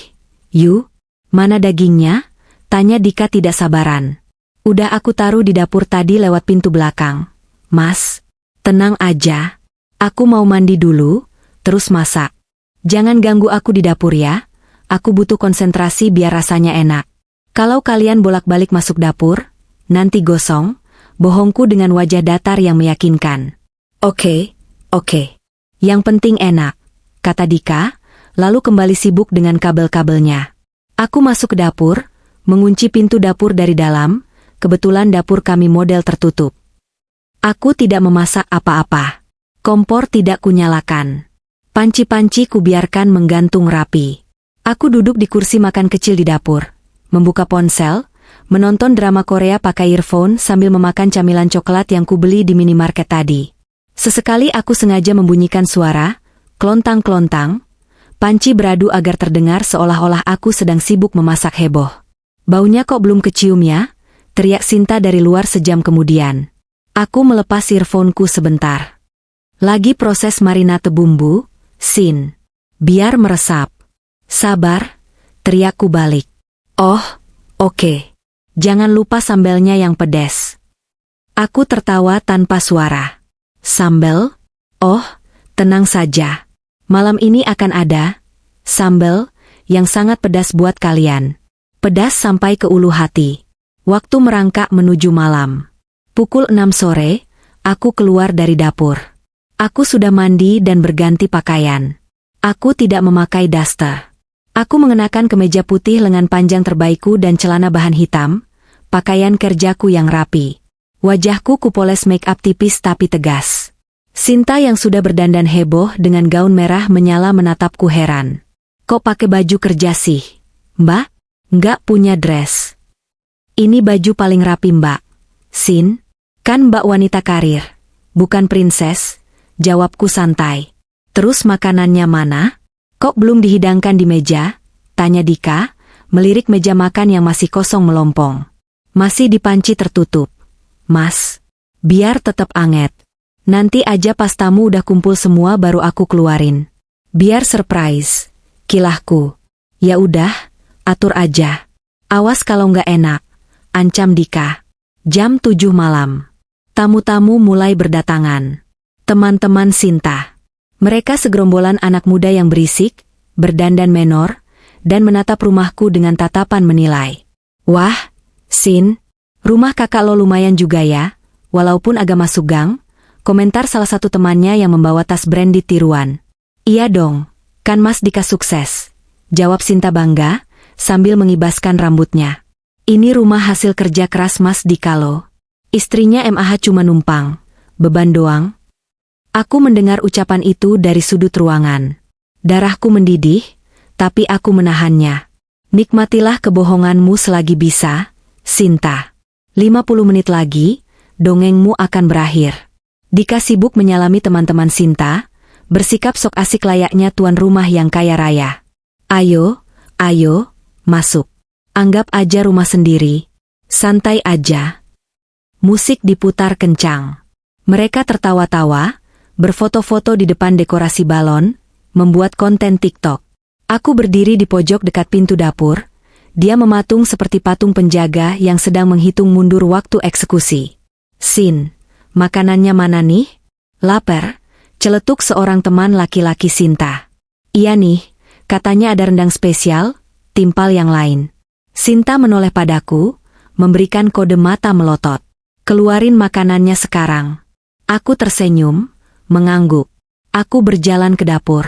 Yu, mana dagingnya? Tanya Dika tidak sabaran. Udah aku taruh di dapur tadi lewat pintu belakang. Mas, tenang aja. Aku mau mandi dulu, terus masak. Jangan ganggu aku di dapur ya. Aku butuh konsentrasi biar rasanya enak. Kalau kalian bolak-balik masuk dapur, nanti gosong, bohongku dengan wajah datar yang meyakinkan. Oke. Yang penting enak, kata Dika, lalu kembali sibuk dengan kabel-kabelnya. Aku masuk ke dapur, mengunci pintu dapur dari dalam, kebetulan dapur kami model tertutup. Aku tidak memasak apa-apa. Kompor tidak kunyalakan. Panci-panci kubiarkan menggantung rapi. Aku duduk di kursi makan kecil di dapur, membuka ponsel, menonton drama Korea pakai earphone sambil memakan camilan coklat yang kubeli di minimarket tadi. Sesekali aku sengaja membunyikan suara, klontang-klontang, panci beradu agar terdengar seolah-olah aku sedang sibuk memasak heboh. Baunya kok belum kecium ya? Teriak Sinta dari luar sejam kemudian. Aku melepas earphone-ku sebentar. Lagi proses marinate bumbu, Sin. Biar meresap. Sabar, teriakku balik. Oh, oke. Jangan lupa sambelnya yang pedas. Aku tertawa tanpa suara. Sambel? Oh, tenang saja. Malam ini akan ada sambel yang sangat pedas buat kalian. Pedas sampai ke ulu hati. Waktu merangkak menuju malam. Pukul 6 sore, aku keluar dari dapur. Aku sudah mandi dan berganti pakaian. Aku tidak memakai daster. Aku mengenakan kemeja putih lengan panjang terbaikku dan celana bahan hitam, pakaian kerjaku yang rapi. Wajahku kupoles make up tipis tapi tegas. Sinta yang sudah berdandan heboh dengan gaun merah menyala menatapku heran. Kok pakai baju kerja sih? Mbak? Nggak punya dress. Ini baju paling rapi Mbak. Sin, kan Mbak wanita karir, bukan prinses, jawabku santai. Terus makanannya mana? Kok belum dihidangkan di meja? Tanya Dika, melirik meja makan yang masih kosong melompong. Masih di panci tertutup. Mas, biar tetap anget. Nanti aja pas tamu udah kumpul semua baru aku keluarin. Biar surprise. Kilahku. Ya udah, atur aja. Awas kalau nggak enak, ancam Dika. Jam 7 malam. Tamu-tamu mulai berdatangan. Teman-teman Sinta. Mereka segerombolan anak muda yang berisik, berdandan menor, dan menatap rumahku dengan tatapan menilai. Wah, Sin, rumah kakak lo lumayan juga ya, walaupun agak masuk gang, komentar salah satu temannya yang membawa tas branded tiruan. Iya dong, kan Mas Dika sukses, jawab Sinta bangga, sambil mengibaskan rambutnya. Ini rumah hasil kerja keras Mas Dika lo. Istrinya MAH cuma numpang, beban doang. Aku mendengar ucapan itu dari sudut ruangan. Darahku mendidih, tapi aku menahannya. Nikmatilah kebohonganmu selagi bisa, Sinta. 50 menit lagi, dongengmu akan berakhir. Dika sibuk menyalami teman-teman Sinta, bersikap sok asik layaknya tuan rumah yang kaya raya. Ayo, masuk. Anggap aja rumah sendiri. Santai aja. Musik diputar kencang. Mereka tertawa-tawa, berfoto-foto di depan dekorasi balon, membuat konten TikTok. Aku berdiri di pojok dekat pintu dapur, dia mematung seperti patung penjaga yang sedang menghitung mundur waktu eksekusi. Sin, makanannya mana nih? Lapar, celetuk seorang teman laki-laki Sinta. Iya nih, katanya ada rendang spesial, timpal yang lain. Sinta menoleh padaku, memberikan kode mata melotot. Keluarin makanannya sekarang. Aku tersenyum, mengangguk. Aku berjalan ke dapur.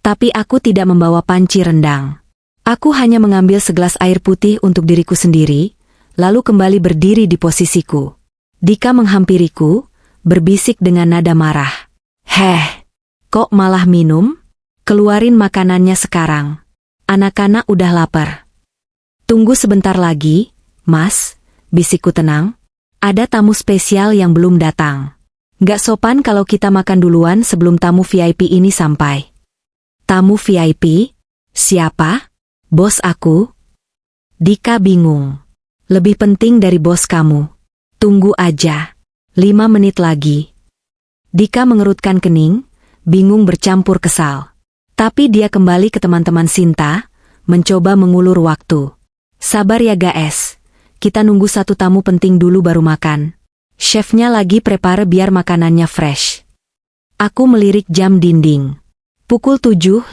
Tapi aku tidak membawa panci rendang. Aku hanya mengambil segelas air putih untuk diriku sendiri, lalu kembali berdiri di posisiku. Dika menghampiriku, berbisik dengan nada marah. Heh, kok malah minum? Keluarin makanannya sekarang. Anak-anak udah lapar. Tunggu sebentar lagi, Mas, bisikku tenang. Ada tamu spesial yang belum datang. Gak sopan kalau kita makan duluan sebelum tamu VIP ini sampai. Tamu VIP? Siapa? Bos aku? Dika bingung. Lebih penting dari bos kamu. Tunggu aja. 5 menit lagi. Dika mengerutkan kening, bingung bercampur kesal. Tapi dia kembali ke teman-teman Sinta, mencoba mengulur waktu. Sabar ya guys. Kita nunggu satu tamu penting dulu baru makan. Chefnya lagi prepare biar makanannya fresh. Aku melirik jam dinding. Pukul 7:55.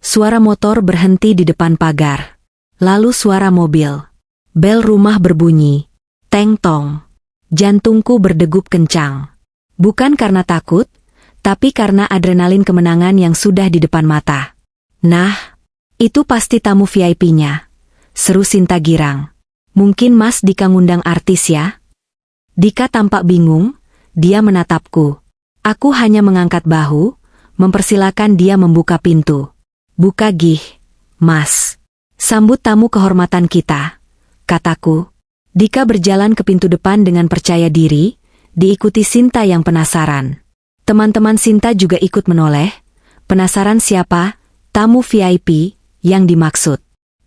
Suara motor berhenti di depan pagar. Lalu suara mobil. Bel rumah berbunyi. Teng tong. Jantungku berdegup kencang. Bukan karena takut, tapi karena adrenalin kemenangan yang sudah di depan mata. Nah, itu pasti tamu VIP-nya. Seru Sinta girang. Mungkin Mas Dika ngundang artis ya? Dika tampak bingung, dia menatapku. Aku hanya mengangkat bahu, mempersilakan dia membuka pintu. Buka gih, Mas. Sambut tamu kehormatan kita, kataku. Dika berjalan ke pintu depan dengan percaya diri, diikuti Sinta yang penasaran. Teman-teman Sinta juga ikut menoleh, penasaran siapa tamu VIP yang dimaksud.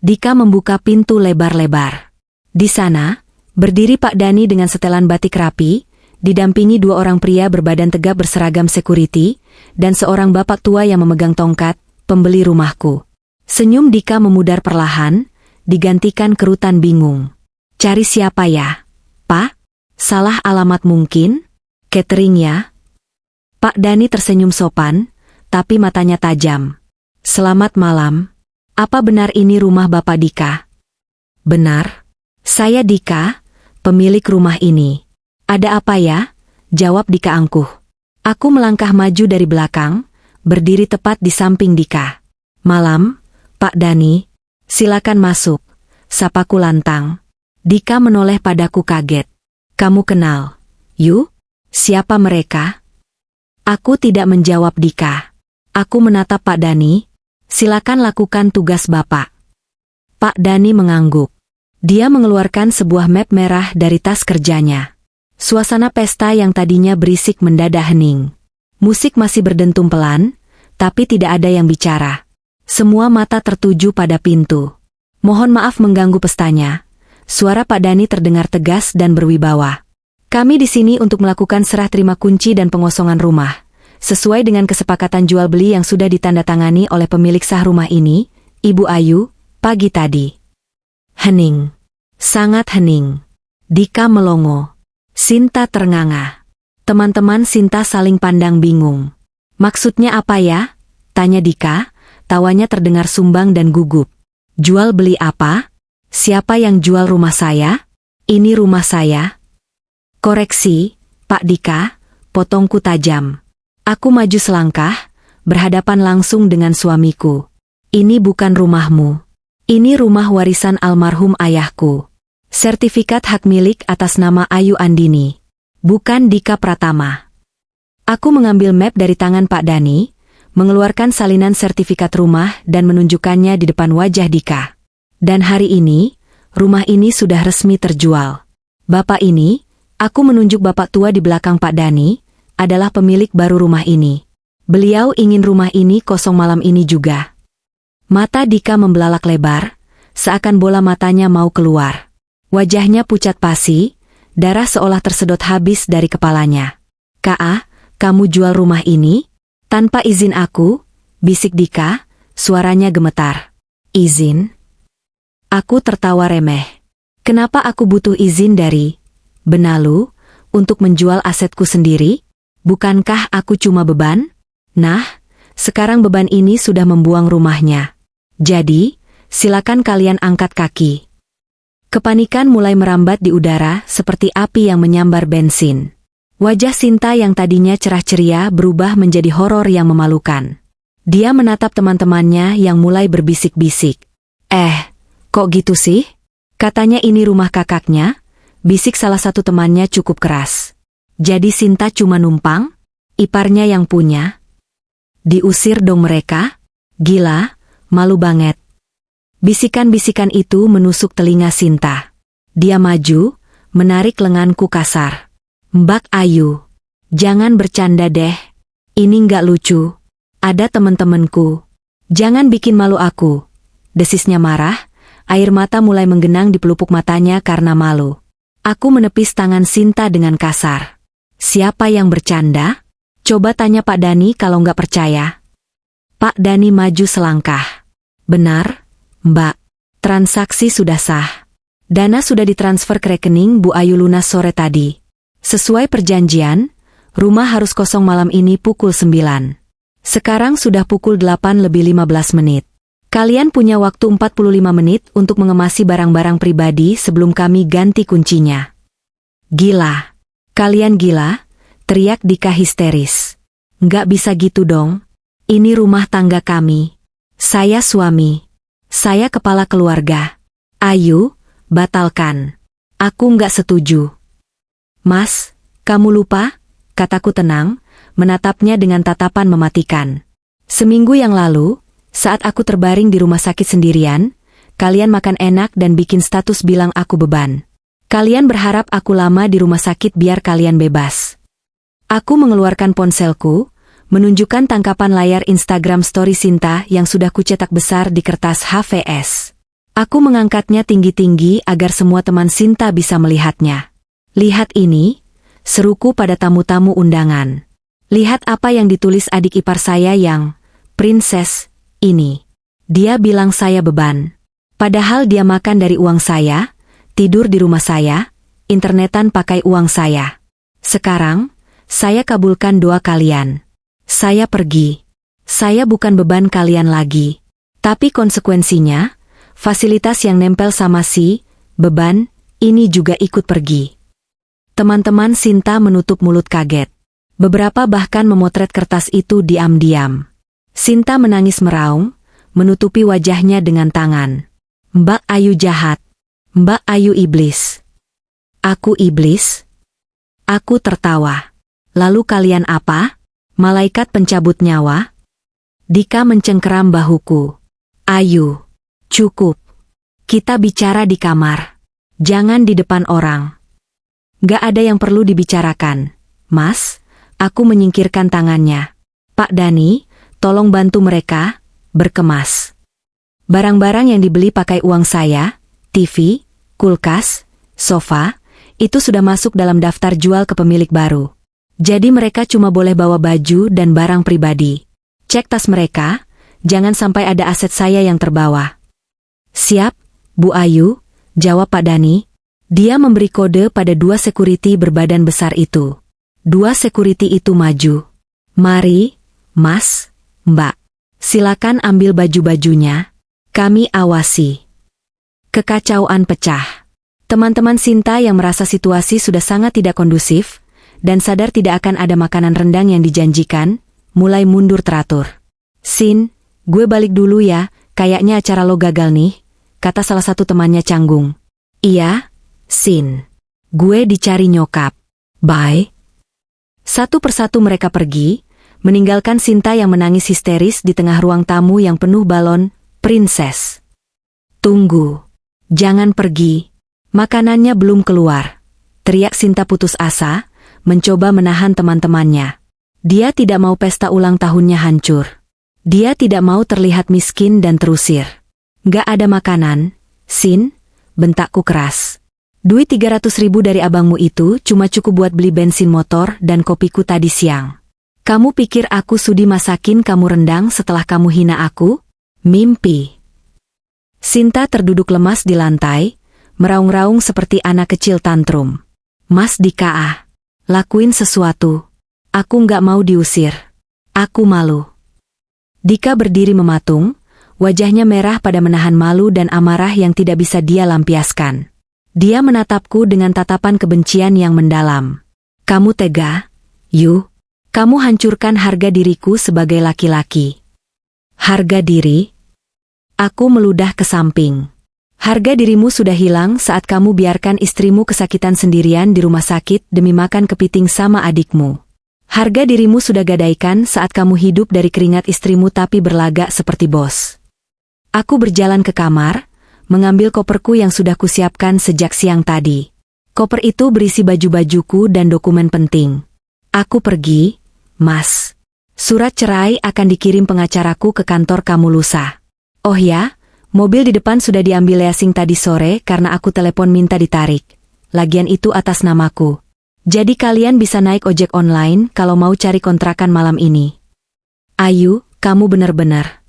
Dika membuka pintu lebar-lebar. Di sana, berdiri Pak Dani dengan setelan batik rapi, didampingi dua orang pria berbadan tegap berseragam security, dan seorang bapak tua yang memegang tongkat, pembeli rumahku. Senyum Dika memudar perlahan, digantikan kerutan bingung. Cari siapa ya? Pak? Salah alamat mungkin? Catering ya? Pak Dani tersenyum sopan, tapi matanya tajam. Selamat malam. Apa benar ini rumah Bapak Dika? Benar. Saya Dika, pemilik rumah ini. Ada apa ya? Jawab Dika angkuh. Aku melangkah maju dari belakang, berdiri tepat di samping Dika. Malam, Pak Dani. Silakan masuk. Sapaku lantang. Dika menoleh padaku kaget. Kamu kenal? Yu? Siapa mereka? Aku tidak menjawab Dika. Aku menatap Pak Dani. Silakan lakukan tugas Bapak. Pak Dani mengangguk. Dia mengeluarkan sebuah map merah dari tas kerjanya. Suasana pesta yang tadinya berisik mendadak hening. Musik masih berdentum pelan, tapi tidak ada yang bicara. Semua mata tertuju pada pintu. Mohon maaf mengganggu pestanya. Suara Pak Dani terdengar tegas dan berwibawa. Kami di sini untuk melakukan serah terima kunci dan pengosongan rumah. Sesuai dengan kesepakatan jual beli yang sudah ditandatangani oleh pemilik sah rumah ini, Ibu Ayu, pagi tadi. Hening. Sangat hening. Dika melongo. Sinta ternganga. Teman-teman Sinta saling pandang bingung. Maksudnya apa ya? Tanya Dika, tawanya terdengar sumbang dan gugup. Jual beli apa? Siapa yang jual rumah saya? Ini rumah saya. Koreksi, Pak Dika, potongku tajam. Aku maju selangkah, berhadapan langsung dengan suamiku. Ini bukan rumahmu. Ini rumah warisan almarhum ayahku. Sertifikat hak milik atas nama Ayu Andini. Bukan Dika Pratama. Aku mengambil map dari tangan Pak Dani, mengeluarkan salinan sertifikat rumah dan menunjukkannya di depan wajah Dika. Dan hari ini, rumah ini sudah resmi terjual. Bapak ini, aku menunjuk bapak tua di belakang Pak Dani, adalah pemilik baru rumah ini. Beliau ingin rumah ini kosong malam ini juga. Mata Dika membelalak lebar, seakan bola matanya mau keluar. Wajahnya pucat pasi, darah seolah tersedot habis dari kepalanya. Kak, kamu jual rumah ini? Tanpa izin aku, bisik Dika, suaranya gemetar. Izin? Aku tertawa remeh. Kenapa aku butuh izin dari Benalu untuk menjual asetku sendiri? Bukankah aku cuma beban? Nah, sekarang beban ini sudah membuang rumahnya. Jadi, silakan kalian angkat kaki. Kepanikan mulai merambat di udara seperti api yang menyambar bensin. Wajah Sinta yang tadinya cerah ceria berubah menjadi horor yang memalukan. Dia menatap teman-temannya yang mulai berbisik-bisik. Kok gitu sih? Katanya ini rumah kakaknya, bisik salah satu temannya cukup keras. Jadi Sinta cuma numpang? Iparnya yang punya? Diusir dong mereka? Gila, malu banget. Bisikan-bisikan itu menusuk telinga Sinta. Dia maju, menarik lenganku kasar. Mbak Ayu, jangan bercanda deh. Ini nggak lucu. Ada temen-temenku. Jangan bikin malu aku. Desisnya marah, air mata mulai menggenang di pelupuk matanya karena malu. Aku menepis tangan Sinta dengan kasar. Siapa yang bercanda? Coba tanya Pak Dani kalau nggak percaya. Pak Dani maju selangkah. Benar, Mbak. Transaksi sudah sah. Dana sudah ditransfer ke rekening Bu Ayu lunas sore tadi. Sesuai perjanjian, rumah harus kosong malam ini pukul 9. Sekarang sudah pukul 8 lebih 15 menit. Kalian punya waktu 45 menit untuk mengemasi barang-barang pribadi sebelum kami ganti kuncinya. Gila. Kalian gila? Teriak Dika histeris. Nggak bisa gitu dong. Ini rumah tangga kami. Saya suami. Saya kepala keluarga. Ayu, batalkan. Aku nggak setuju. Mas, kamu lupa? Kataku tenang, menatapnya dengan tatapan mematikan. Seminggu yang lalu, saat aku terbaring di rumah sakit sendirian, kalian makan enak dan bikin status bilang aku beban. Kalian berharap aku lama di rumah sakit biar kalian bebas. Aku mengeluarkan ponselku, menunjukkan tangkapan layar Instagram story Sinta yang sudah kucetak besar di kertas HVS. Aku mengangkatnya tinggi-tinggi agar semua teman Sinta bisa melihatnya. Lihat ini, seruku pada tamu-tamu undangan. Lihat apa yang ditulis adik ipar saya yang, Princess, ini. Dia bilang saya beban. Padahal dia makan dari uang saya, tidur di rumah saya, internetan pakai uang saya. Sekarang, saya kabulkan doa kalian. Saya pergi. Saya bukan beban kalian lagi. Tapi konsekuensinya, fasilitas yang nempel sama si beban ini juga ikut pergi. Teman-teman Sinta menutup mulut kaget. Beberapa bahkan memotret kertas itu diam-diam. Sinta menangis meraung, menutupi wajahnya dengan tangan. Mbak Ayu jahat. Mbak Ayu iblis. Aku iblis? Aku tertawa. Lalu kalian apa? Malaikat pencabut nyawa? Dika mencengkeram bahuku. Ayu, cukup. Kita bicara di kamar. Jangan di depan orang. Gak ada yang perlu dibicarakan. Mas, aku menyingkirkan tangannya. Pak Dani, tolong bantu mereka, berkemas. Barang-barang yang dibeli pakai uang saya, TV, kulkas, sofa, itu sudah masuk dalam daftar jual ke pemilik baru. Jadi mereka cuma boleh bawa baju dan barang pribadi. Cek tas mereka, jangan sampai ada aset saya yang terbawa. Siap, Bu Ayu, jawab Pak Dani. Dia memberi kode pada 2 security berbadan besar itu. 2 security itu maju. Mari, Mas, Mbak. Silakan ambil baju-bajunya. Kami awasi. Kekacauan pecah. Teman-teman Sinta yang merasa situasi sudah sangat tidak kondusif, dan sadar tidak akan ada makanan rendang yang dijanjikan, mulai mundur teratur. Sin, gue balik dulu ya, kayaknya acara lo gagal nih, kata salah satu temannya canggung. Iya, Sin. Gue dicari nyokap. Bye. Satu persatu mereka pergi, meninggalkan Sinta yang menangis histeris di tengah ruang tamu yang penuh balon, Princess. Tunggu. Jangan pergi. Makanannya belum keluar. Teriak Sinta putus asa, mencoba menahan teman-temannya. Dia tidak mau pesta ulang tahunnya hancur. Dia tidak mau terlihat miskin dan terusir. Gak ada makanan, Sin, bentakku keras. Duit 300.000 dari abangmu itu cuma cukup buat beli bensin motor dan kopiku tadi siang. Kamu pikir aku sudi masakin kamu rendang setelah kamu hina aku? Mimpi. Sinta terduduk lemas di lantai, meraung-raung seperti anak kecil tantrum. Mas Dika, lakuin sesuatu. Aku nggak mau diusir. Aku malu. Dika berdiri mematung, wajahnya merah pada menahan malu dan amarah yang tidak bisa dia lampiaskan. Dia menatapku dengan tatapan kebencian yang mendalam. Kamu tega, Yu. Kamu hancurkan harga diriku sebagai laki-laki. Harga diri? Aku meludah ke samping. Harga dirimu sudah hilang saat kamu biarkan istrimu kesakitan sendirian di rumah sakit demi makan kepiting sama adikmu. Harga dirimu sudah gadaikan saat kamu hidup dari keringat istrimu tapi berlagak seperti bos. Aku berjalan ke kamar, mengambil koperku yang sudah kusiapkan sejak siang tadi. Koper itu berisi baju-bajuku dan dokumen penting. Aku pergi, Mas. Surat cerai akan dikirim pengacaraku ke kantor kamu lusa. Oh ya? Mobil di depan sudah diambil leasing tadi sore karena aku telepon minta ditarik. Lagian itu atas namaku. Jadi kalian bisa naik ojek online kalau mau cari kontrakan malam ini. Ayu, kamu benar-benar.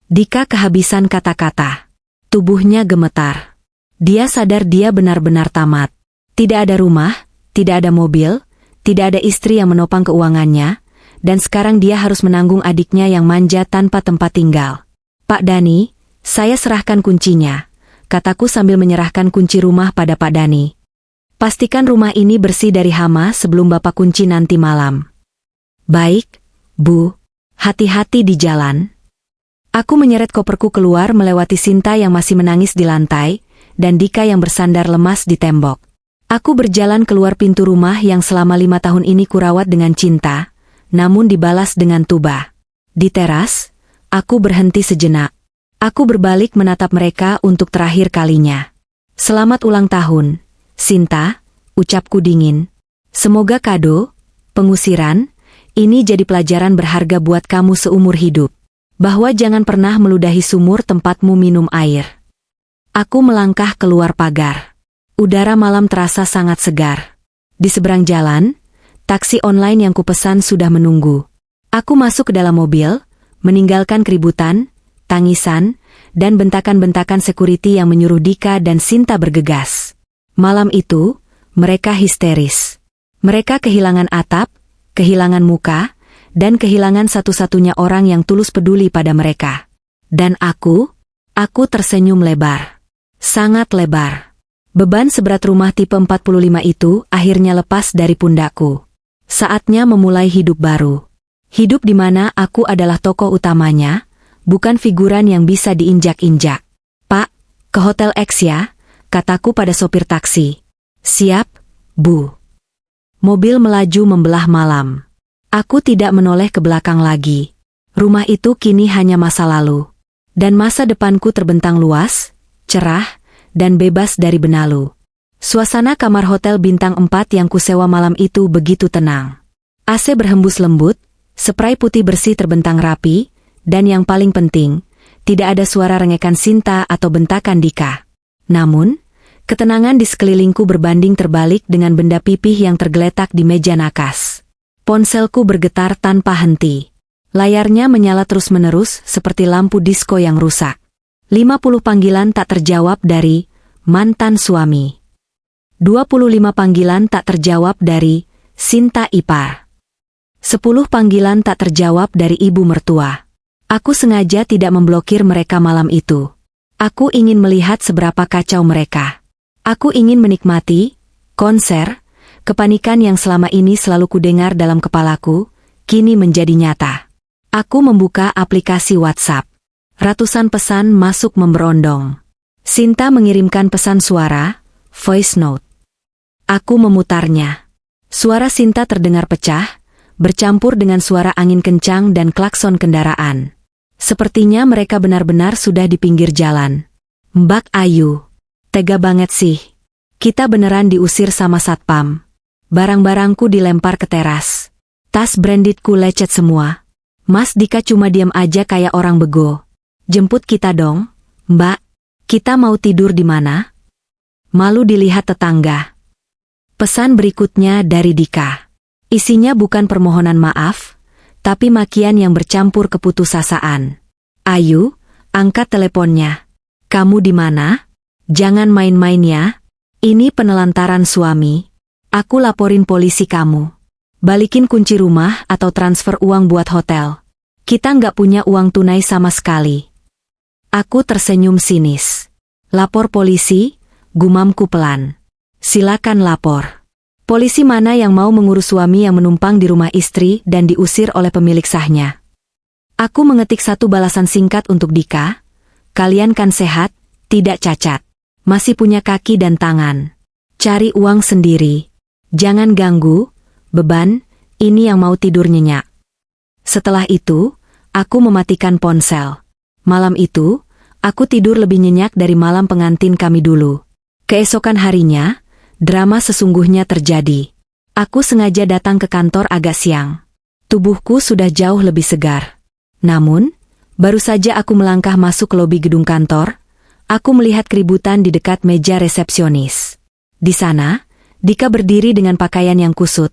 Dika kehabisan kata-kata. Tubuhnya gemetar. Dia sadar dia benar-benar tamat. Tidak ada rumah, tidak ada mobil, tidak ada istri yang menopang keuangannya, dan sekarang dia harus menanggung adiknya yang manja tanpa tempat tinggal. "Pak Dani, saya serahkan kuncinya," kataku sambil menyerahkan kunci rumah pada Pak Dani. "Pastikan rumah ini bersih dari hama sebelum Bapak kunci nanti malam." "Baik, Bu. Hati-hati di jalan." Aku menyeret koperku keluar melewati Sinta yang masih menangis di lantai, dan Dika yang bersandar lemas di tembok. Aku berjalan keluar pintu rumah yang selama 5 tahun ini kurawat dengan cinta, namun dibalas dengan tuba. Di teras, aku berhenti sejenak. Aku berbalik menatap mereka untuk terakhir kalinya. "Selamat ulang tahun, Sinta," ucapku dingin. "Semoga kado, pengusiran, ini jadi pelajaran berharga buat kamu seumur hidup. Bahwa jangan pernah meludahi sumur tempatmu minum air." Aku melangkah keluar pagar. Udara malam terasa sangat segar. Di seberang jalan, taksi online yang kupesan sudah menunggu. Aku masuk ke dalam mobil, meninggalkan keributan, tangisan, dan bentakan-bentakan security yang menyuruh Dika dan Sinta bergegas. Malam itu, mereka histeris. Mereka kehilangan atap, kehilangan muka, dan kehilangan satu-satunya orang yang tulus peduli pada mereka. Dan aku tersenyum lebar. Sangat lebar. Beban seberat rumah tipe 45 itu akhirnya lepas dari pundakku. Saatnya memulai hidup baru. Hidup di mana aku adalah tokoh utamanya, bukan figuran yang bisa diinjak-injak. "Pak, ke Hotel X ya," kataku pada sopir taksi. "Siap, Bu." Mobil melaju membelah malam. Aku tidak menoleh ke belakang lagi. Rumah itu kini hanya masa lalu. Dan masa depanku terbentang luas, cerah, dan bebas dari benalu. Suasana kamar hotel bintang 4 yang kusewa malam itu begitu tenang. AC berhembus lembut, spray putih bersih terbentang rapi, dan yang paling penting, tidak ada suara rengekan Sinta atau bentakan Dika. Namun, ketenangan di sekelilingku berbanding terbalik dengan benda pipih yang tergeletak di meja nakas. Ponselku bergetar tanpa henti. Layarnya menyala terus-menerus seperti lampu disko yang rusak. 50 panggilan tak terjawab dari mantan suami. 25 panggilan tak terjawab dari Sinta ipar. 10 panggilan tak terjawab dari ibu mertua. Aku sengaja tidak memblokir mereka malam itu. Aku ingin melihat seberapa kacau mereka. Aku ingin menikmati konser. Kepanikan yang selama ini selalu kudengar dalam kepalaku, kini menjadi nyata. Aku membuka aplikasi WhatsApp. Ratusan pesan masuk memberondong. Sinta mengirimkan pesan suara, voice note. Aku memutarnya. Suara Sinta terdengar pecah, bercampur dengan suara angin kencang dan klakson kendaraan. Sepertinya mereka benar-benar sudah di pinggir jalan. "Mbak Ayu, tega banget sih. Kita beneran diusir sama satpam. Barang-barangku dilempar ke teras. Tas brandedku lecet semua. Mas Dika cuma diam aja kayak orang bego. Jemput kita dong, Mbak. Kita mau tidur di mana?" Malu dilihat tetangga. Pesan berikutnya dari Dika. Isinya bukan permohonan maaf, tapi makian yang bercampur keputusasaan. "Ayu, angkat teleponnya. Kamu di mana? Jangan main-main ya. Ini penelantaran suami. Aku laporin polisi kamu. Balikin kunci rumah atau transfer uang buat hotel. Kita nggak punya uang tunai sama sekali." Aku tersenyum sinis. "Lapor polisi," gumamku pelan. "Silakan lapor. Polisi mana yang mau mengurus suami yang menumpang di rumah istri dan diusir oleh pemilik sahnya?" Aku mengetik satu balasan singkat untuk Dika. "Kalian kan sehat, tidak cacat. Masih punya kaki dan tangan. Cari uang sendiri. Jangan ganggu, beban, ini yang mau tidur nyenyak." Setelah itu, aku mematikan ponsel. Malam itu, aku tidur lebih nyenyak dari malam pengantin kami dulu. Keesokan harinya, drama sesungguhnya terjadi. Aku sengaja datang ke kantor agak siang. Tubuhku sudah jauh lebih segar. Namun, baru saja aku melangkah masuk ke lobi gedung kantor, aku melihat keributan di dekat meja resepsionis. Di sana, Dika berdiri dengan pakaian yang kusut,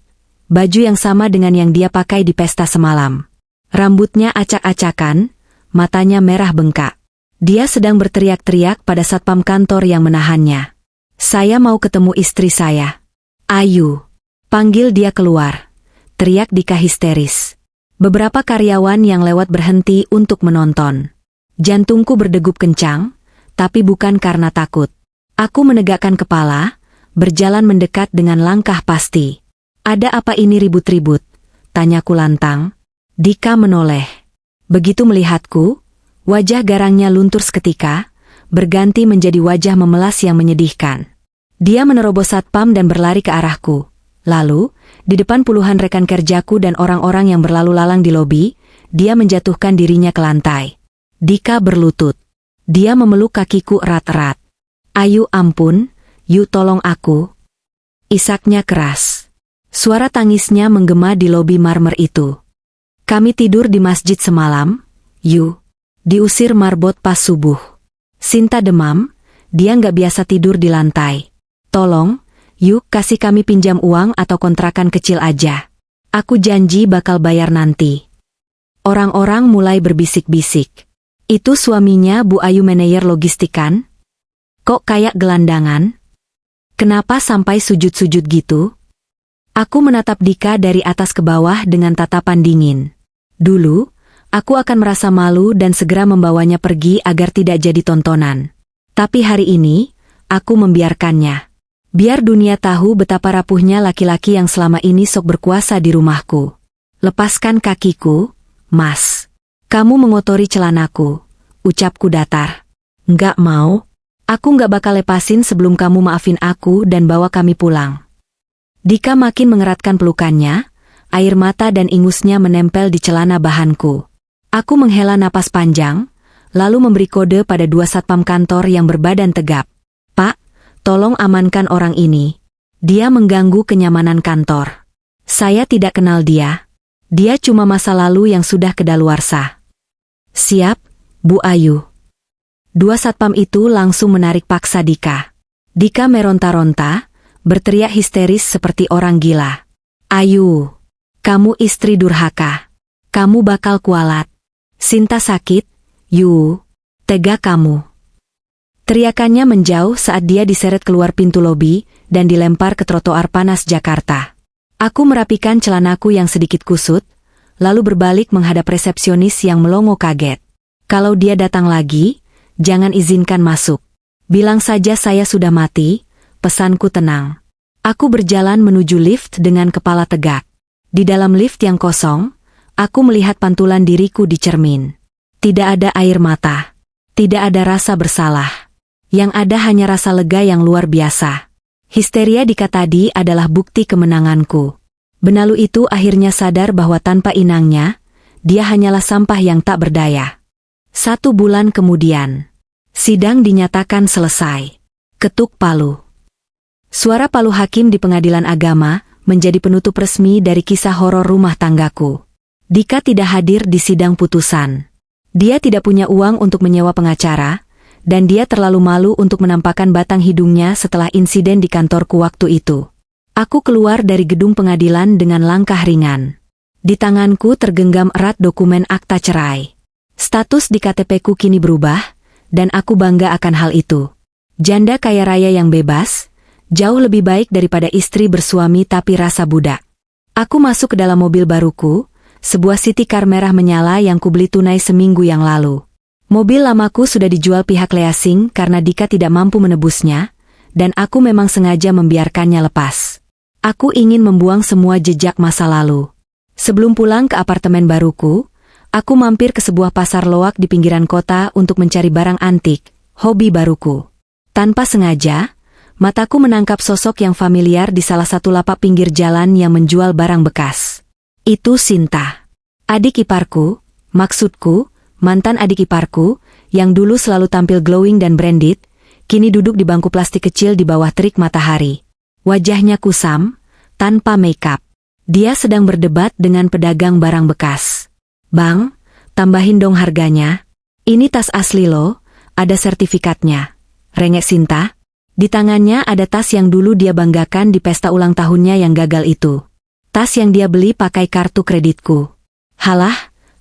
baju yang sama dengan yang dia pakai di pesta semalam. Rambutnya acak-acakan, matanya merah bengkak. Dia sedang berteriak-teriak pada satpam kantor yang menahannya. Saya mau ketemu istri saya. Ayu. Panggil dia keluar. Teriak Dika histeris. Beberapa karyawan yang lewat berhenti untuk menonton. Jantungku berdegup kencang, tapi bukan karena takut. Aku menegakkan kepala, berjalan mendekat dengan langkah pasti. Ada apa ini ribut-ribut? Tanyaku lantang. Dika menoleh. Begitu melihatku, wajah garangnya luntur seketika, berganti menjadi wajah memelas yang menyedihkan. Dia menerobos satpam dan berlari ke arahku. Lalu, di depan puluhan rekan kerjaku dan orang-orang yang berlalu lalang di lobi, dia menjatuhkan dirinya ke lantai. Dika berlutut. Dia memeluk kakiku erat-erat. Ayu ampun, Yu tolong aku. Isaknya keras. Suara tangisnya menggema di lobi marmer itu. Kami tidur di masjid semalam, Yu. Diusir marbot pas subuh. Sinta demam, dia nggak biasa tidur di lantai. Tolong, Yu, kasih kami pinjam uang atau kontrakan kecil aja. Aku janji bakal bayar nanti. Orang-orang mulai berbisik-bisik. Itu suaminya Bu Ayu manajer logistik kan? Kok kayak gelandangan? Kenapa sampai sujud-sujud gitu? Aku menatap Dika dari atas ke bawah dengan tatapan dingin. Dulu, aku akan merasa malu dan segera membawanya pergi agar tidak jadi tontonan. Tapi hari ini, aku membiarkannya. Biar dunia tahu betapa rapuhnya laki-laki yang selama ini sok berkuasa di rumahku. Lepaskan kakiku, Mas. Kamu mengotori celanaku. Ucapku datar. Nggak mau. Aku nggak bakal lepasin sebelum kamu maafin aku dan bawa kami pulang. Dika makin mengeratkan pelukannya, air mata dan ingusnya menempel di celana bahanku. Aku menghela napas panjang, lalu memberi kode pada dua satpam kantor yang berbadan tegap. Pak, tolong amankan orang ini. Dia mengganggu kenyamanan kantor. Saya tidak kenal dia. Dia cuma masa lalu yang sudah kedaluarsa. Siap, Bu Ayu. Dua satpam itu langsung menarik paksa Dika. Dika meronta-ronta, berteriak histeris seperti orang gila. Ayu, kamu istri durhaka. Kamu bakal kualat. Sinta sakit, Yu. Tega kamu. Teriakannya menjauh saat dia diseret keluar pintu lobi dan dilempar ke trotoar panas Jakarta. Aku merapikan celanaku yang sedikit kusut, lalu berbalik menghadap resepsionis yang melongo kaget. Kalau dia datang lagi, jangan izinkan masuk. Bilang saja saya sudah mati, pesanku tenang. Aku berjalan menuju lift dengan kepala tegak. Di dalam lift yang kosong, aku melihat pantulan diriku di cermin. Tidak ada air mata. Tidak ada rasa bersalah. Yang ada hanya rasa lega yang luar biasa. Histeria Dika tadi adalah bukti kemenanganku. Benalu itu akhirnya sadar bahwa tanpa inangnya, dia hanyalah sampah yang tak berdaya. 1 bulan kemudian, sidang dinyatakan selesai. Ketuk palu. Suara palu hakim di pengadilan agama menjadi penutup resmi dari kisah horor rumah tanggaku. Dika tidak hadir di sidang putusan. Dia tidak punya uang untuk menyewa pengacara, dan dia terlalu malu untuk menampakkan batang hidungnya setelah insiden di kantorku waktu itu. Aku keluar dari gedung pengadilan dengan langkah ringan. Di tanganku tergenggam erat dokumen akta cerai. Status di KTP-ku kini berubah, dan aku bangga akan hal itu. Janda kaya raya yang bebas, jauh lebih baik daripada istri bersuami tapi rasa budak. Aku masuk ke dalam mobil baruku, sebuah city car merah menyala yang kubeli tunai seminggu yang lalu. Mobil lamaku sudah dijual pihak leasing karena Dika tidak mampu menebusnya, dan aku memang sengaja membiarkannya lepas. Aku ingin membuang semua jejak masa lalu. Sebelum pulang ke apartemen baruku, aku mampir ke sebuah pasar loak di pinggiran kota untuk mencari barang antik, hobi baruku. Tanpa sengaja, mataku menangkap sosok yang familiar di salah satu lapak pinggir jalan yang menjual barang bekas. Itu Sinta. Adik iparku, maksudku, mantan adik iparku, yang dulu selalu tampil glowing dan branded, kini duduk di bangku plastik kecil di bawah terik matahari. Wajahnya kusam, tanpa makeup. Dia sedang berdebat dengan pedagang barang bekas. Bang, tambahin dong harganya. Ini tas asli lo, ada sertifikatnya. Rengek Sinta. Di tangannya ada tas yang dulu dia banggakan di pesta ulang tahunnya yang gagal itu. Tas yang dia beli pakai kartu kreditku. Halah,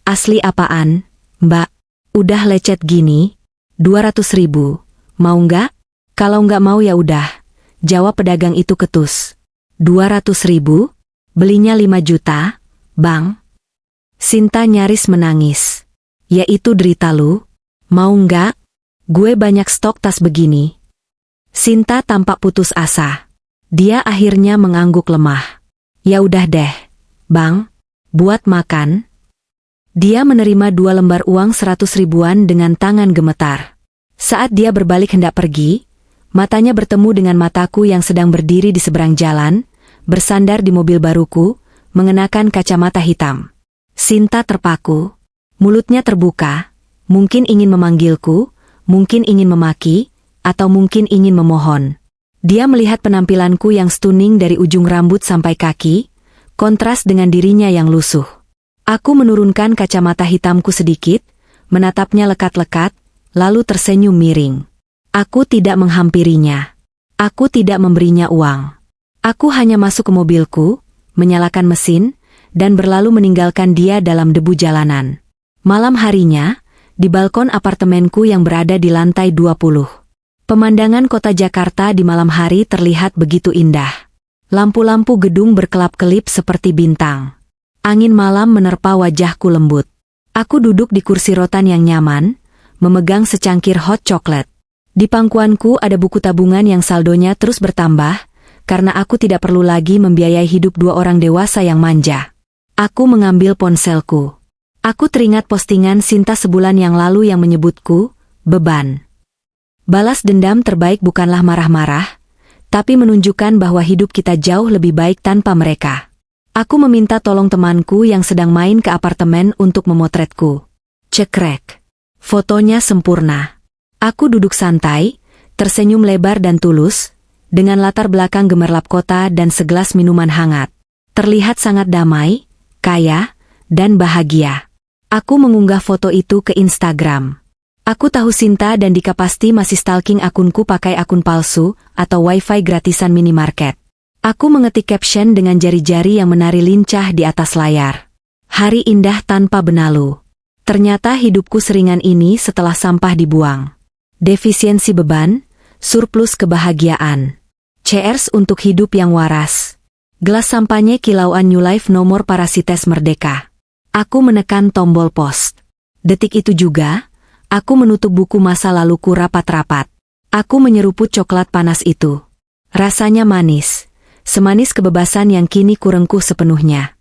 asli apaan, Mbak? Udah lecet gini? 200.000. Mau nggak? Kalau nggak mau ya udah, jawab pedagang itu ketus. 200.000? Belinya 5 juta, Bang. Sinta nyaris menangis. Ya itu derita lu. Mau nggak? Gue banyak stok tas begini. Sinta tampak putus asa. Dia akhirnya mengangguk lemah. Ya udah deh, Bang. Buat makan. Dia menerima 2 lembar uang 100 ribuan dengan tangan gemetar. Saat dia berbalik hendak pergi, matanya bertemu dengan mataku yang sedang berdiri di seberang jalan, bersandar di mobil baruku, mengenakan kacamata hitam. Sinta terpaku. Mulutnya terbuka, mungkin ingin memanggilku, mungkin ingin memaki, atau mungkin ingin memohon. Dia melihat penampilanku yang stunning dari ujung rambut sampai kaki, kontras dengan dirinya yang lusuh. Aku menurunkan kacamata hitamku sedikit, menatapnya lekat-lekat, lalu tersenyum miring. Aku tidak menghampirinya. Aku tidak memberinya uang. Aku hanya masuk ke mobilku, menyalakan mesin, dan berlalu meninggalkan dia dalam debu jalanan. Malam harinya, di balkon apartemenku yang berada di lantai 20. Pemandangan kota Jakarta di malam hari terlihat begitu indah. Lampu-lampu gedung berkelap-kelip seperti bintang. Angin malam menerpa wajahku lembut. Aku duduk di kursi rotan yang nyaman, memegang secangkir hot chocolate. Di pangkuanku ada buku tabungan yang saldonya terus bertambah, karena aku tidak perlu lagi membiayai hidup 2 orang dewasa yang manja. Aku mengambil ponselku. Aku teringat postingan Sinta sebulan yang lalu yang menyebutku, beban. Balas dendam terbaik bukanlah marah-marah, tapi menunjukkan bahwa hidup kita jauh lebih baik tanpa mereka. Aku meminta tolong temanku yang sedang main ke apartemen untuk memotretku. Cekrek. Fotonya sempurna. Aku duduk santai, tersenyum lebar dan tulus, dengan latar belakang gemerlap kota dan segelas minuman hangat. Terlihat sangat damai, kaya, dan bahagia. Aku mengunggah foto itu ke Instagram. Aku tahu Sinta dan Dika pasti masih stalking akunku pakai akun palsu atau wifi gratisan minimarket. Aku mengetik caption dengan jari-jari yang menari lincah di atas layar. Hari indah tanpa benalu. Ternyata hidupku seringan ini setelah sampah dibuang. Defisiensi beban, surplus kebahagiaan. Cheers untuk hidup yang waras. Gelas sampahnya kilauan New Life nomor Parasites Merdeka. Aku menekan tombol post. Detik itu juga, aku menutup buku masa laluku rapat-rapat. Aku menyeruput coklat panas itu. Rasanya manis, semanis kebebasan yang kini kurengkuh sepenuhnya.